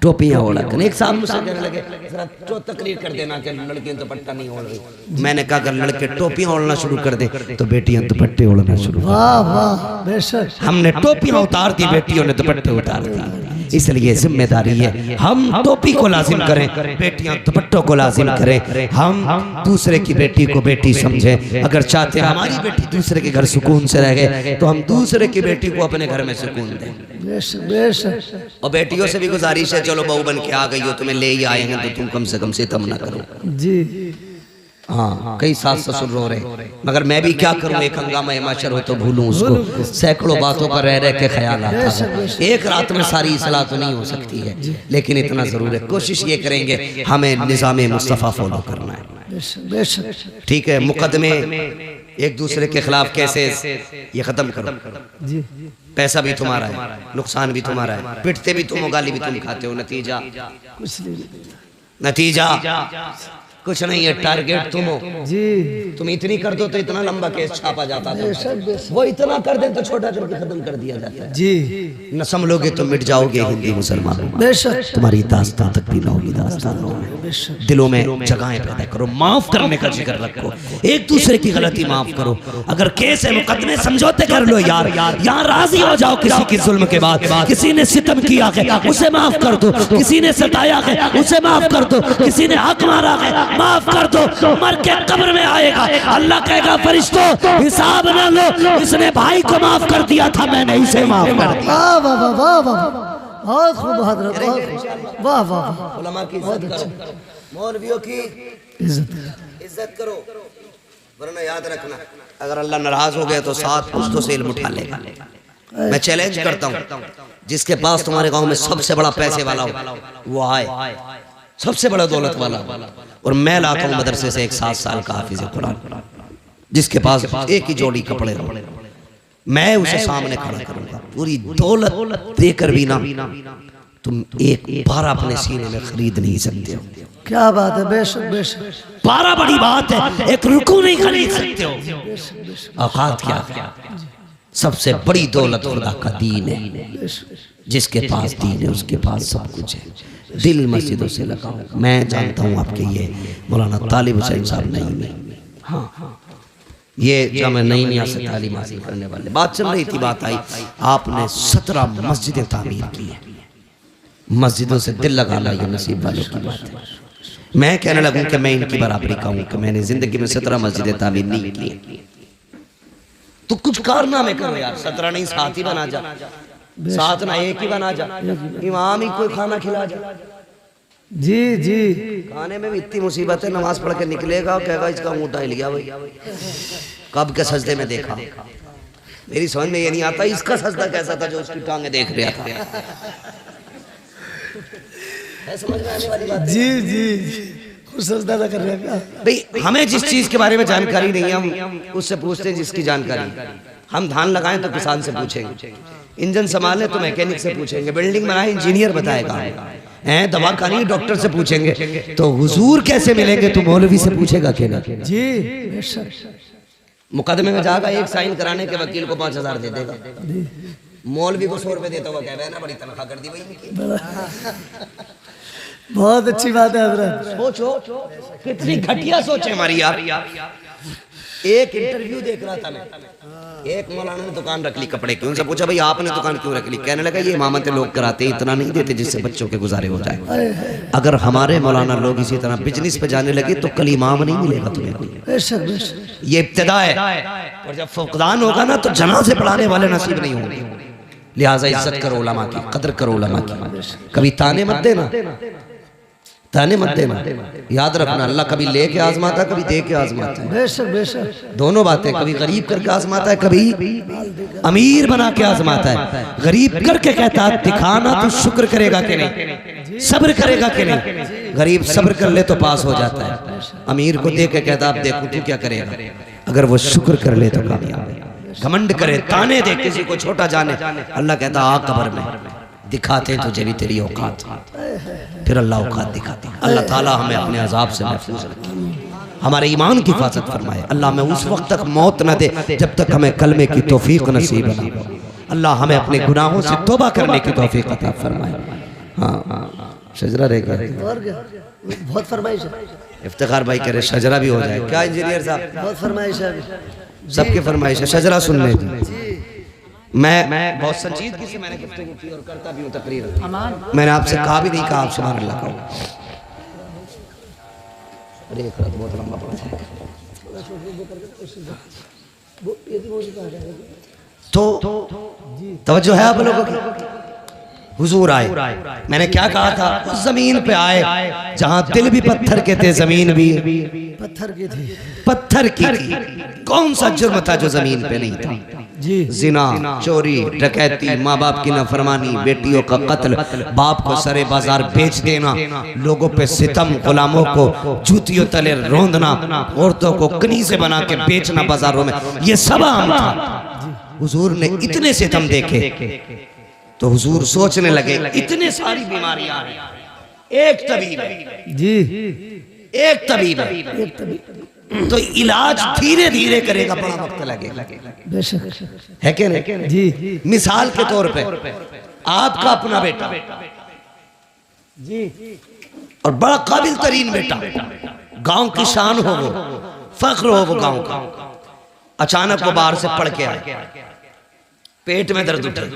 टोपियां ओढ़ा कर। एक साहब मुझसे कहने लगे जरा तो तकरीर कर देना कि लड़कियां दुपट्टा नहीं ओढ़ रही। मैंने कहा अगर लड़के टोपियां ओढ़ना शुरू कर दे तो बेटियां दुपट्टे ओढ़ना शुरू। वाह वाह बेशक। हमने टोपियां उतार दी, बेटियों ने दुपट्टे उतार दिए। इसलिए जिम्मेदारी है हम टोपी को लाजिम करें, बेटियां दुपट्टों को लाजिम करें। हम दूसरे की बेटी को बेटी समझें। अगर चाहते हैं हमारी बेटी दूसरे के घर सुकून से रहे तो हम दूसरे की बेटी को अपने घर में सुकून दें। बेशक बेशक। और बेटियों से भी गुजारिश है, चलो बहू बन के आ गई हो, तुम्हें ले ही आए हैं तो तुम कम से कम सितम ना करो। जी हाँ, कई सास ससुर रो रहे, मगर मैं भी क्या करूं, एक हंगामा माशर हो तो भूलूं उसको। सैकड़ों बातों पर रह के ख्याल आता है। एक रात में सारी इस्लाह तो नहीं हो सकती है, लेकिन इतना जरूर है, कोशिश ये करेंगे हमें निज़ाम मुस्तफ़ा फॉलो करना है। ठीक है, मुकदमे एक दूसरे के खिलाफ केसेस ये खत्म करो। जी पैसा भी तुम्हारा है, नुकसान भी तुम्हारा है, पिटते भी तुम हो, गाली भी तुम खाते हो, नतीजा कुछ नहीं, नतीजा कुछ नहीं है, टारगेट तुम हो। जी तुम इतनी कर दो तो इतना लंबा केस छापा जाता था, वो इतना कर दे तो छोटा करके खत्म कर दिया जाता है। जी न संभलोगे तो मिट जाओगे हिंदी मुसलमानों, बेशक तुम्हारी दास्तां तक भी ना होगी दास्तानों में। दिलों में जगहें पैदा करो, माफ करने का जिक्र रखो, एक दूसरे की गलती माफ करो। अगर केस है मुकदमे समझौते कर लो यार, यहाँ राजी हो जाओ। किसी की जुल्म के बाद किसी ने सितम किया है उसे माफ कर दो, किसी ने सताया है उसे माफ कर दो, किसी ने हक मारा है माफ कर दो। मर के कब्र में आएगा, अल्लाह कहेगा फरिश्तों हिसाब ना लो, इसने भाई को माफ कर दिया था, मैंने इसे माफ कर दिया। वाह वाह वाह वाह वाह, बहुत खूब हजरत, वाह वाह। उलमा की इज्जत करो, मौलवियों की इज्जत करो, वरना याद रखना अगर अल्लाह नाराज हो गया तो 7 पुश्तों से इल्म उठा लेगा। मैं चैलेंज करता हूँ, जिसके पास तुम्हारे गांव में सबसे बड़ा पैसे वाला हो वो आए, सबसे बड़ा दौलत वाला, और मैं लाता हूँ मदरसे से एक 7 साल का हाफिज कुरान, जिसके पास एक ही जोड़ी कपड़े हो, मैं उसे सामने खड़ा करूंगा। पूरी दौलत देकर भी ना तुम एक 12 अपने सीने में खरीद नहीं सकते हो। क्या बात है, बेशक बेशक। 12 बड़ी बात है, एक रुकू नहीं खरीद सकते हो। औकात क्या? सबसे बड़ी दौलत खुदा का दीन है, जिसके पास दीन है उसके पास सब कुछ है। दिल मस्जिदों से लगाओ। मैं जानता हूँ आपके ये मौलाना तालिब हुसैन साहब नहीं में, हाँ ये जामे नहीं में से तालीम हासिल करने वाले, बात चल रही थी, बात आई, आपने 17 मस्जिदें तामीर की है। मस्जिदों से दिल लगाना ये नसीब वालों की बात है। मैं कहने लगूं कि मैं इनकी बराबरी कहूँ कि मैंने जिंदगी में 17 मस्जिदें तामीर नहीं की, तो कुछ कारनामे करो यार। 17 नहीं 7 ही बना जा, 7 ना 1 ही बना जा, इमाम ही कोई खाना खिला जा। जी जी, खाने में भी इतनी मुसीबत है, नमाज पढ़ के निकलेगा और कहेगा इसका ऊँटा हिल गया भाई, कब के सजदे में देखा। मेरी समझ में ये नहीं आता इसका सजदा कैसा था जो उसकी टांगे देख रहा था। समझ में आने वाली बात जी जी, कुछ सजदा कर रहे हैं भाई। हमें जिस चीज के बारे में जानकारी नहीं है हम उससे पूछते हैं जिसकी जानकारी। हम धान लगाएं तो किसान से पूछेंगे, इंजन संभालें तो मैकेनिक से पूछेंगे, बिल्डिंग बनाए इंजीनियर बताएगा, दवा खानी डॉक्टर से पूछेंगे, तो हुजूर कैसे मिलेंगे तो मौलवी से पूछेगा क्या? जी, मुकदमे में जाएगा, एक साइन कराने के वकील को 5000 दे देगा, मौलवी को 100 रुपए देता हुआ कह ना बड़ी तनख्वाह कर दी भाई। बहुत अच्छी बात है हजरत। सोचो कितनी घटिया सोच है हमारी यार। एक इंटरव्यू देख रहा था मैं, एक मौलाना ने दुकान रख ली कपड़े की, उनसे पूछा भाई आपने दुकान क्यों रख ली? कहने लगा ये इमामतें लोग कराते हैं, इतना नहीं देते जिससे बच्चों के गुजारे हो जाए। अगर हमारे मौलाना लोग इसी तरह बिजनेस पे जाने लगे तो कल इमाम नहीं मिलेगा तुम्हें कोई। ये इब्तिदा है, और जब फुकदान होगा ना तो जनाजे पढ़ाने वाले नसीब नहीं होंगे। लिहाजा इज्जत करो उलमा की, कदर करो उलमा की। कभी ताने मत देना, ताने मत देना। याद रखना अल्लाह कभी लेके आजमाता है, कभी दे के आजमाता है। बेशक बेशक, दोनों बातें, कभी गरीब करके आजमाता है, कभी अमीर बना के आजमाता है। गरीब करके कहता है दिखाना तू शुक्र करेगा कि नहीं, सब्र करेगा कि नहीं। गरीब सब्र कर ले तो पास हो जाता है। अमीर को दे के कहता अब देखो तू क्या करेगा, अगर वो शुक्र कर ले तो कामयाब है। घमंड करे, ताने दे, किसी को छोटा जाने, अल्लाह कहता आ कब्र में दिखाते हैं तुझे भी तेरी औकात, फिर अल्लाह औकात दिखाते हैं। अल्लाह ताला हमें अपने अजाब से महफूज रखे, हमारे ईमान की हिफाजत फरमाए। अल्लाह हमें उस वक्त तक मौत न दे जब तक हमें कलमे की तौफीक नसीब न हो। अल्लाह हमें अपने गुनाहों से तौबा करने की तौफीक अता फरमाए। हाँ शजरा रह गया, और क्या बहुत फरमाइश है। इफ्तिखार भाई कह रहे शजरा भी हो जाए क्या इंजीनियर साहब? बहुत फरमाइश है, सबकी फरमाइश है, शजरा सुनने दी। मैं बहुत संजीदगी से मैंने गुफ्तगू की और करता भी हूँ तकरीर। मैंने आपसे कहा भी नहीं कहा आप सुभान अल्लाह कहो। अरे एक रात बहुत लंबा पड़ा है तो तवज्जो है आप लोगों की। हुजूर आए, मैंने क्या कहा था, उस जमीन पे आए जहां दिल भी पत्थर के थे, जमीन भी पत्थर की थी, पत्थर की थी। कौन सा जुर्म था जो जमीन पे नहीं था? जी जिना, चोरी, डकैती, माँ बाप की नाफरमानी, बेटियों का कत्ल, बाप को सरे बाजार बेच देना, लोगों पे सितम, गुलामों को जूतियों तले रोंदना, औरतों को कनीज़े बना के बेचना बाजारों में, ये सब आम था। हुजूर ने इतने सितम देखे तो हुजूर सोचने लगे इतने सारी बीमारियां हैं, एक तबीब है जी, एक तबीब है तो इलाज धीरे धीरे करेगा, बड़ा वक्त लगेगा, बेशक है कि नहीं जी। मिसाल के तौर पे आपका अपना बेटा जी और बड़ा काबिल तरीन बेटा, गांव की शान हो वो, फख्र हो वो गांव का, अचानक वो बाहर से पढ़ के आए, पेट में दर्द उठे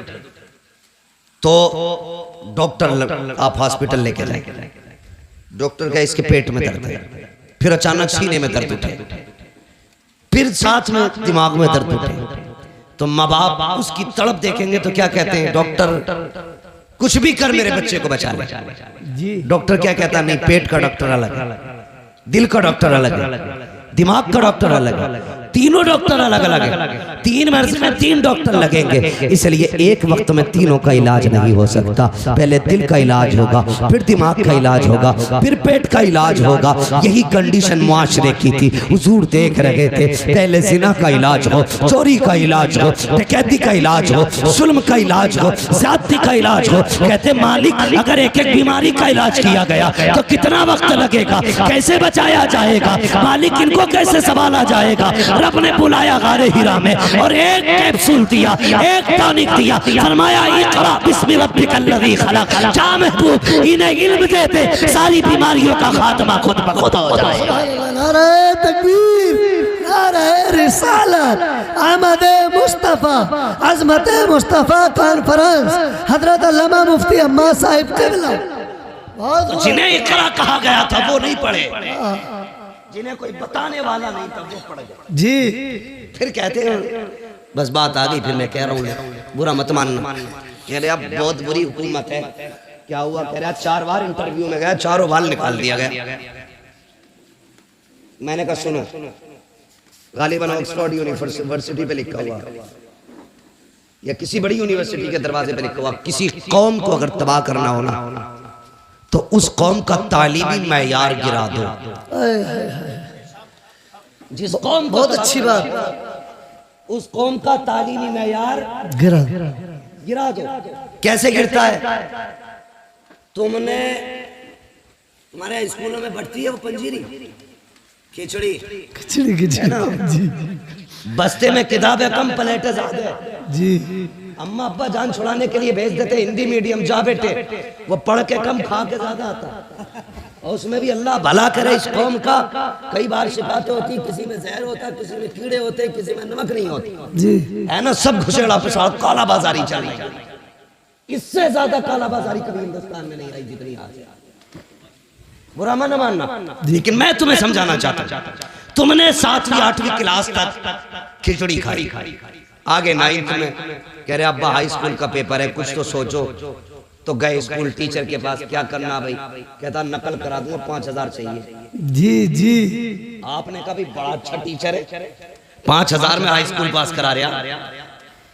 तो डॉक्टर आप हॉस्पिटल लेके जाए, डॉक्टर का इसके पेट में दर्द है, फिर अचानक सीने में दर्द उठे, फिर साथ में दिमाग में दर्द उठे, तो माँ बाप उसकी तड़प देखेंगे तो क्या कहते हैं, डॉक्टर कुछ भी कर मेरे बच्चे को बचा ले जी। डॉक्टर क्या कहता, नहीं पेट का डॉक्टर अलग है, दिल का डॉक्टर अलग है, दिमाग का डॉक्टर अलग है, तीनों डॉक्टर अलग अलग है, 3 मर्ज में 3 डॉक्टर लगेंगे, इसलिए एक वक्त में तीनों का इलाज नहीं हो सकता। पहले दिल का इलाज होगा, फिर दिमाग का इलाज होगा, फिर पेट का इलाज होगा। यही कंडीशन मुआशरे की थी। हुजूर देख रहे थे पहले जिना का इलाज हो, चोरी का इलाज हो, डकैती का इलाज हो, जुल्म का इलाज हो, ज्यादती का इलाज हो। कहते मालिक अगर एक एक बीमारी का इलाज किया गया तो कितना वक्त लगेगा, कैसे बचाया जाएगा मालिक, इनको कैसे संभाला जाएगा। रब ने बुलाया गारे हीरा में और एक कैप्सूल दिया, एक टॉनिक दिया, फरमाया इक़रा बिस्मि रब्बिकल्लज़ी खलक़। जा महबूब इन्हें इल्म देते सारी बीमारियों का खात्मा खुद ब खुद हो जाए। नारे तकबीर, नारे रिसालत, अहमद मुस्तफ़ा, अज़मत मुस्तफ़ा कॉन्फ्रेंस, हज़रत अल्लामा मुफ्ती अम्मा साहिब क़िबला। जिन्हें इक़रा कहा गया था वो नहीं पढ़े, जिन्हें कोई बताने वाला नहीं था वो पढ़ गए जी। फिर कहते हैं बस बात आ गई, फिर मैं कह रहा हूँ बुरा मत मानना। कह रहे अब बहुत बुरी हुकूमत है। क्या हुआ? कह रहा 4 बार इंटरव्यू में गया, 4 बार निकाल दिया गया। मैंने कहा सुनो, गालिबन ऑक्सफोर्ड यूनिवर्सिटी पे लिखा हुआ या किसी बड़ी यूनिवर्सिटी के दरवाजे पे लिखा हुआ, किसी कौम को अगर तबाह करना हो ना तो उस कौम का तालीमी मैयार गिरा दो। जिस कौम, बहुत अच्छी बात, उस कौम का तालीमी मैयार गिरा दो। कैसे गिरता है? तुमने हमारे स्कूलों में बढ़ती है वो पंजीरी, खिचड़ी खिचड़ी ना, बस्ते में किताबें कम प्लेटें ज्यादा जी। अम्मा अब्बा जान छुड़ाने के लिए भेज देते हिंदी मीडियम, जा बेटे, वो पढ़ के कम खा के ज्यादा आता। और उसमें भी अल्लाह भला करे इस कौम का। कई बार शिकायतें होती, किसी में जहर होता, किसी में कीड़े होते, किसी में नमक नहीं होती जी है ना, सब घुसेड़ा पिसाड़ काला बाजारी चल रही है। इससे ज्यादा काला बाजारी कभी हिंदुस्तान में नहीं आई जितनी आज है। बुरा मन मानना, लेकिन मैं तुम्हें समझाना चाहता हूं, तुमने 7वीं 8वीं क्लास तक खिचड़ी खाई, आगे 9th में कह रहे अब्बा हाई स्कूल का पेपर है, कुछ तो सोचो। तो गए स्कूल टीचर के पास, क्या करना भाई? कहता नकल करा दूंगा, 5000 चाहिए। जी जी आपने कहा भाई बड़ा अच्छा टीचर है, 5000 में हाई स्कूल पास करा रहा।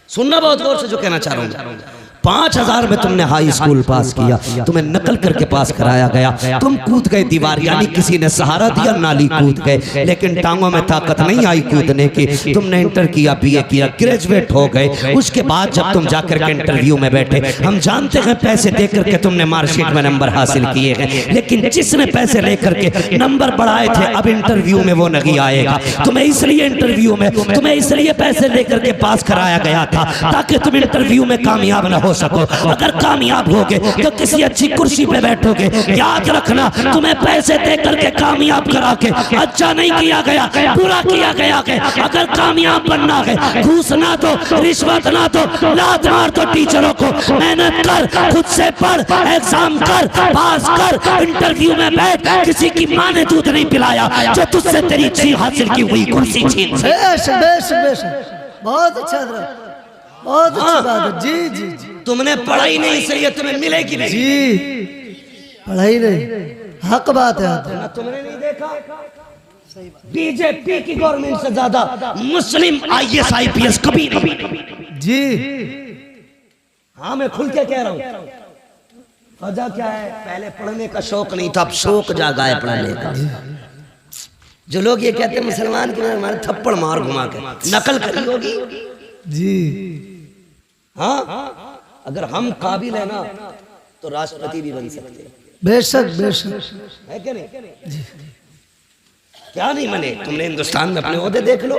सुनना बहुत गौर से जो कहना चाह रहा हूं, 5000 में तुमने हाई स्कूल पास किया, तुम्हें नकल करके पास कराया गया, तुम कूद गए दीवार, यानी किसी ने सहारा दिया, नाली कूद गए, लेकिन टांगों में ताकत नहीं आई कूदने की। तुमने इंटर किया, बीए किया, ग्रेजुएट हो गए। उसके बाद जब तुम जाकर के इंटरव्यू में बैठे, हम जानते हैं पैसे दे करके तुमने मार्कशीट में नंबर हासिल किए हैं, लेकिन जिसने पैसे लेकर के नंबर बढ़ाए थे, अब इंटरव्यू में वो नहीं आएगा। तुम्हें इसलिए इंटरव्यू में तुम्हें इसलिए पैसे लेकर के पास कराया गया था ताकि तुम इंटरव्यू में कामयाब न हो सको। अगर कामयाब होगे तो किसी अच्छी कुर्सी पे बैठोगे। याद रखना, तुम्हें पैसे दे करके कामयाब करा के अच्छा नहीं किया गया, पूरा किया गया है। अगर कामयाब बनना है, घूस ना दो, रिश्वत ना दो, लात मार दो टीचरों को, मेहनत कर, खुद से पढ़, एग्जाम कर, पास कर, इंटरव्यू में बैठ। किसी की माँ ने दूध नहीं पिलाया जो तुझसे तेरी चीज हासिल की हुई कुर्सी छीन। बेशक बेशक बेशक, बहुत अच्छा था, बहुत अच्छी बात है। जी जी जी, तुमने पढ़ाई नहीं, इसलिए तुम्हें मिलेगी नहीं। जी पढ़ाई नहीं, हक बात है। तुमने नहीं देखा बीजेपी की गवर्नमेंट से ज्यादा मुस्लिम IAS IPS कभी नहीं। जी हाँ, मैं खुल के कह रहा हूँ। वजह क्या है? पहले पढ़ने का शौक नहीं था, अब शौक जागा है पढ़ने का। जो लोग ये कहते हैं मुसलमान की हमारे थप्पड़ मार घुमा के नकल करी होगी। जी हाँ, अगर हम काबिल है ना तो राष्ट्रपति भी बन सकते हैं। बेशक बेशक, है क्या नहीं? क्या नहीं बने? तुमने हिंदुस्तान में अपने ओहदे देख लो,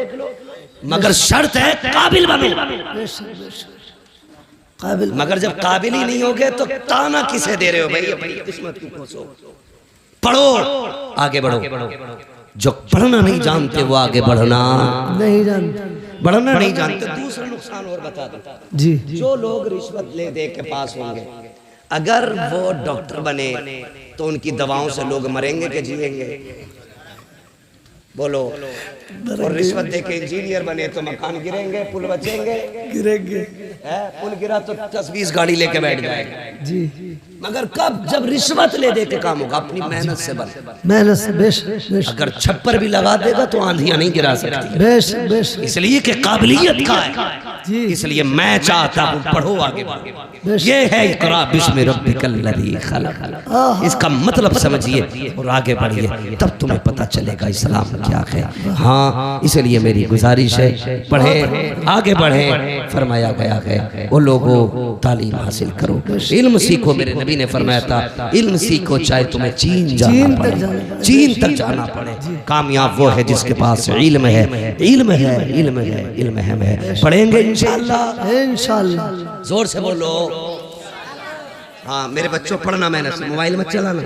मगर शर्त है काबिल बनो। काबिल, मगर जब काबिल ही नहीं होगे तो ताना किसे दे रहे हो भाई? अपनी किस्मत को कोसो, पढ़ो, आगे बढ़ो। जो पढ़ना नहीं जानते वो आगे बढ़ना नहीं जानते, बढ़ना नहीं जानते। दूसरा नुकसान और बता दो जी, जो लोग रिश्वत ले दे के पास होंगे, अगर वो डॉक्टर बने तो उनकी दवाओं से लोग मरेंगे कि जिएंगे? बोलो। और रिश्वत दे के इंजीनियर बने तो मकान गिरेंगे, पुल बचेंगे? गिरेंगे। पुल गिरा तो 10-20 गाड़ी लेके बैठ जाएगा। जी, मगर कब? जब रिश्वत ले दे के काम होगा, अपनी मेहनत से बन। मेहनत से, बेशक। अगर छप्पर भी लगा देगा तो आंधियां नहीं गिरा सकती। बेशक बेशक, इसलिए कि काबिलियत का है। जी, इसलिए मैं चाहता हूँ पढ़ो, आगे बढ़ो। ये है इक़रा बिस्मि रब्बिकल लज़ी खलक़। इसका मतलब समझिए और आगे बढ़िए, तब तुम्हें पता चलेगा इस्लाम क्या है। हाँ, इसलिए मेरी गुजारिश है, पढ़े, आगे बढ़े। फरमाया गया है वो लोगों तालीम हासिल करो, इल्म सीखो। मेरे नबी ने फरमाया था इल्म सीखो चाहे तुम्हें चीन जाना पड़े, चीन तक जाना पड़े। कामयाब वो है जिसके पास इल्म है, इल्म है, इल्म है, इल्म है। पढ़ेंगे इंशाअल्लाह, इंशाअल्लाह। जोर से बोलो। हाँ, मेरे बच्चों पढ़ना, मैंने मोबाइल मत चलाना।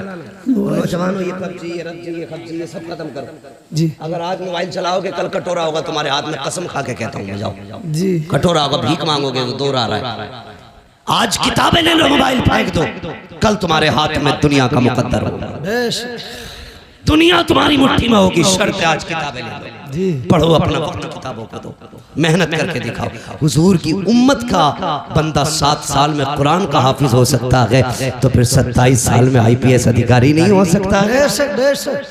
नौजवानों ये PUBG, ये RUBG, ये खबजी, ये सब खत्म करो जी। अगर आज मोबाइल चलाओगे कल कटोरा होगा तुम्हारे हाथ में, कसम खा के कहता हूँ। जाओ जी, कटोरा होगा, भीख मांगोगे तो दौर आ रहा है। आज किताबें ले लो, मोबाइल फेंक दो, कल तुम्हारे हाथ में दुनिया का मुकद्दर होगा। दुनिया तुम्हारी मुट्ठी में होगी। शर्त आज किताबें ले लो, पढ़ो, अपना वक्त किताबों को दो, मेहनत करके दिखाओ। हुजूर की उम्मत का बंदा 7 साल में कुरान का हाफिज हो सकता है, तो फिर 27 साल में IPS अधिकारी नहीं हो सकता है? बेशक बेशक,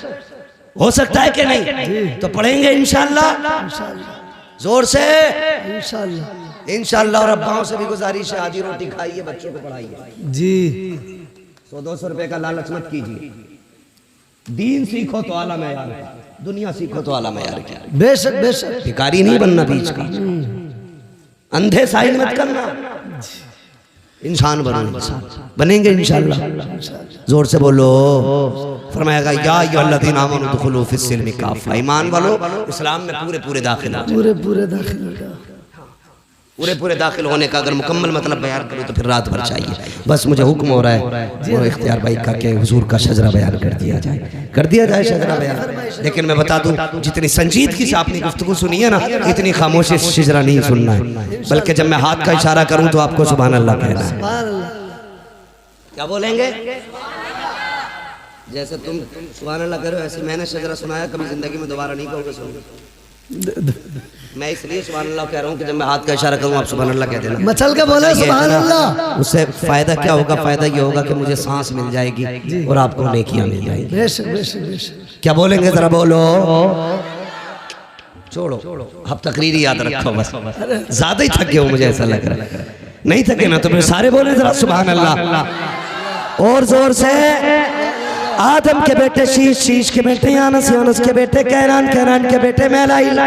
हो सकता है कि नहीं? तो पढ़ेंगे इंशाअल्लाह, जोर से इंशाअल्लाह, इंशाअल्लाह। और अब्बाओं से भी गुजारिश है, आधी रोटी खाइए, बच्चों को पढ़ाइए जी। 100-200 रुपए का लालच मत कीजिए। दीन सीखो तो आला मेयार है, दुनिया सीखो तो आला मेयार है। बेशक बेशक, भिखारी नहीं बनना बीच का, अंधे साइड मत करना, इंसान बनो, इंसान बनेंगे इंशाअल्लाह। जोर से बोलो। फरमाएगा या अय्युहल्लज़ीना आमनू उदखुलू फिस्सिल्मि काफ़ा, ईमान वालो इस्लाम में पूरे पूरे दाखिल हो, पूरे पूरे दाखिल हो जाओ। पूरे पूरे दाखिल होने का अगर मुकम्मल मतलब बयान करूँ तो फिर रात भर चाहिए। बस मुझे हुक्म हो रहा है वो इख्तियार भाई का कि हुजूर का शजरा बयान कर दिया जाए शजरा बयान। लेकिन मैं बता दूं, जितनी संजीदगी से आपने गुफ्तगू सुनी है ना, इतनी खामोशी से शजरा नहीं सुनना है, बल्कि जब मैं हाथ का इशारा करूं तो आपको सुभान अल्लाह कहना है। क्या बोलेंगे? जैसे तुम सुभान अल्लाह करो, ऐसे मैंने शजरा सुनाया, कभी जिंदगी में दोबारा नहीं कहोगे सुनो। मैं इसलिए सुभान अल्लाह कह रहा हूँ कि जब मैं हाथ का इशारा करूँ आप सुभान अल्लाह कह देना। मचल के बोले सुभान अल्लाह। उससे फायदा क्या होगा? फायदा ये होगा कि मुझे सांस मिल जाएगी और आपको नेकियां मिल जाएगी। बेशक बेशक बेशक। क्या बोलेंगे जरा बोलो? छोड़ो, आप तकरीरी याद रखो बस। ज्यादा ही थके हो मुझे ऐसा लग रहा है। नहीं थके ना तो फिर सारे बोले जरा सुभान अल्लाह और जोर से। आदम के बेटे शीश, शीश के बेटे यानस, यानस के बेटे कैनान, कैनान के बेटे मैलाइल,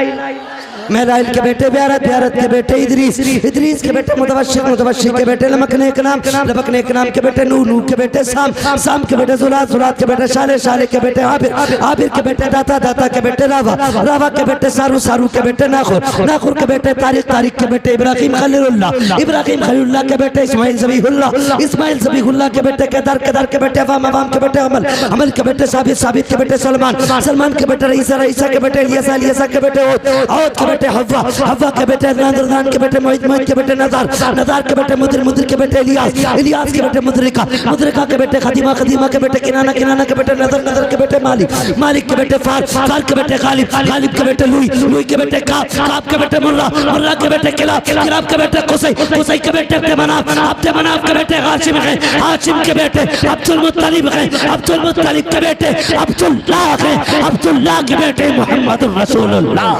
मैलाइल के बेटे ब्यारत, ब्यारत के बेटे इदरीस, इदरीस के बेटे मुतवश्शिर, मुतवश्शिर के बेटे लमकने के नाम, लमकने के नाम के बेटे नूह, नूह के बेटे साम, साम के बेटे जुलात, जुलात के बेटे शाले, शाले के बेटे आबिर, आबिर के बेटे दाता, दाता के बेटे रावा, रावा के बेटे सारू, सारू के बेटे नाखुर, नाखुर के बेटे तारिक, तारिक के बेटे इब्राहिम खलीलुल्लाह, इब्राहिम खलीलुल्लाह के बेटे इस्माइल ज़बीहुल्लाह, इस्माइल ज़बीहुल्लाह के बेटे केदार, केदार के बेटे अवाम, अवाम के बेटे अमल, अमल के बेटे साबित, साबित के बेटे सलमान, सलमान के बेटे रईसा, रईसा के बेटे इलियासा, इलियासा के बेटे औद, औद के बेटे हव्वा, हव्वा के बेटे अदनान, अदनान के बेटे मोहित, मोहित के बेटे नज़ार, नज़ार के बेटे मुदर, मुदर के बेटे इलियास, इलियास के बेटे मुदरिका, मुदरिका के बेटे खदीमा, खदीमा के बेटे किनाना, किनाना के बेटे नज़र, नज़र के बेटे मालिक, मालिक के बेटे फार, फार के बेटे गालिब, गालिब के बेटे लुई, लुई के बेटे काब, काब के बेटे मुर्रा, मुर्रा के बेटे किलाब, किलाब के बेटे कुसै, कुसै के बेटे अब्दे मनाफ, अब्दे मनाफ के बेटे हाशिम है, हाशिम के बेटे अब्दुल मुत्तलिब है, अब्दुल मुत्तलिब के बेटे अब्दुल्लाह है, अब्दुल्लाह के बेटे मोहम्मद रसूलुल्लाह।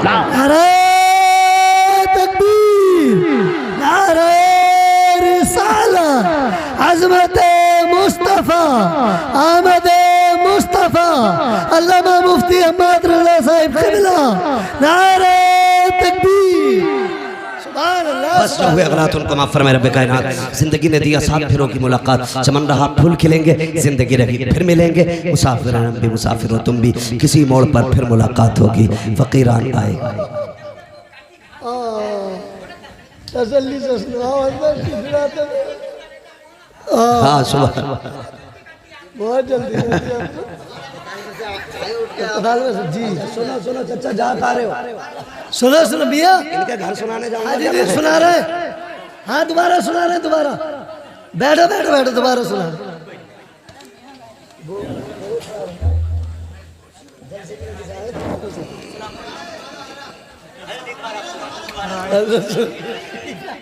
अरे तकबीर, नारे रिसाला, अज़मत मुस्तफ़ा, आमद मुस्तफ़ा, अल्लामा मुफ्ती अहमद रज़ा साहिब क़िबला, नारे तकबीर, सुभान अल्लाह। बस जो हुए अगलात उनको माफ फरमाए रब्बे कायनात। जिंदगी ने दिया सात फिरों की मुलाकात, चमन रहा फूल खिलेंगे, जिंदगी रही फिर मिलेंगे, मुसाफिर हम भी मुसाफिर हो तुम भी, किसी मोड़ पर फिर मुलाकात होगी, फकीरान आएगा। तसल्ली से सुनाओ अंदर हाँ सुबह बहुत जल्दी जी। सुनो सुनो चाचा जा पा रहे हो? सुनो सुनो भैया, इनके घर सुनाने जाऊंगा। हाँ जी सुना रहे, हाँ दोबारा सुना रहे, दोबारा बैठो बैठो बैठो, दोबारा सुना।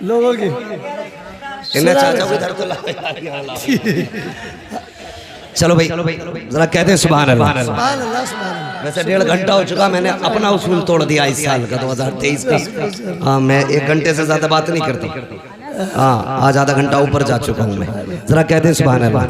लोगों की चाचा को इधर तो चलो भाई जरा कहते हैं सुभान अल्लाह। सुभान अल्लाह, सुभान अल्लाह। वैसे 1.5 घंटा हो चुका, मैंने अपना उसूल तोड़ दिया इस साल का 2023 का। हाँ मैं 1 घंटे से ज्यादा बात नहीं करता। हाँ आज आधा घंटा ऊपर जा चुका हूँ मैं। जरा कहते हैं सुभान अल्लाह।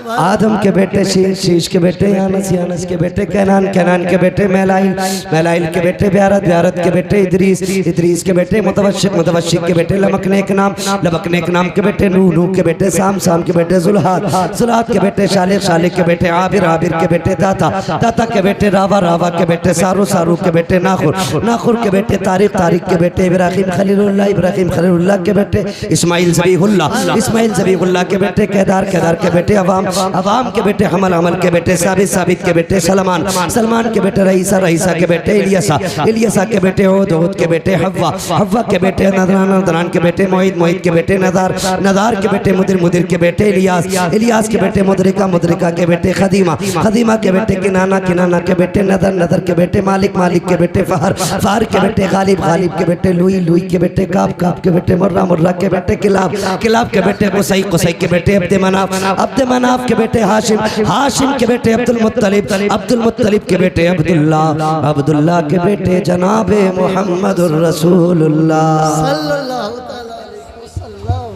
आदम के बेटे शीश, शीश के बेटे यानस, यानस के बेटे कैनान, कैनान के बेटे मैलाइल, मैलाइल के बेटे ब्यारत, ब्यारत के बेटे इदरीस, इदरीस के बेटे मुतवश्शिर, मुतवश्शिर के बेटे लमकने के नाम, लमकने के नाम के बेटे नूह, नूह के बेटे साम, साम के बेटे जुल्हात, जुल्हात के बेटे शालिक, शालिक के बेटे आबिर, आबिर के बेटे दाता, दाता के बेटे रावा, रावा के बेटे सारू, सारू के बेटे नाखुर, नाखुर के बेटे तारिक, तारिक के बेटे इब्राहिम खलीलुल्लाह, इब्राहिम खलीलुल्लाह के बेटे इस्माइल ज़बीहुल्लाह, इस्माइल ज़बीहुल्लाह के बेटे केदार, केदार के बेटे अवाम, अवाम के बेटे हमल, हमल के बेटे साबित, साबित के बेटे सलमान, सलमान के बेटे रईसा, रईसा के बेटे इलियासा, इलियासा के बेटे औद, औद के बेटे हव्वा, हव्वा के बेटे नदरान, नदरान के बेटे मोहित, मोहित के बेटे नज़ार, नज़ार के बेटे मुदिर, मुदिर के बेटे इलियास, इलियास के बेटे मुदरिका, मुदरिका के बेटे खदीमा, खदीमा के बेटे किनाना, किनाना के बेटे नदर, नदर के बेटे मालिक, मालिक के बेटे फहर, फहर के बेटे गालिब, गालिब के बेटे लुई, लुई के बेटे काब, काब के बेटे मुर्रा, मुर्रा के बेटे किलाब, किलाब के बेटे कुसै, कुसै के बेटे अब्दे मनाफ, अब्दे मनाफ के बेटे हाशिम, हाशिम के बेटे अब्दुल मुत्तलिब, अब्दुल मुत्तलिब के बेटे अब्दुल्लाह, अब्दुल्लाह के बेटे जनाबे मोहम्मदुर रसूलुल्लाह सल्लल्लाहु तआला अलैहि वसल्लम।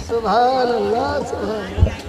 सुभान अल्लाह, सुभान अल्लाह।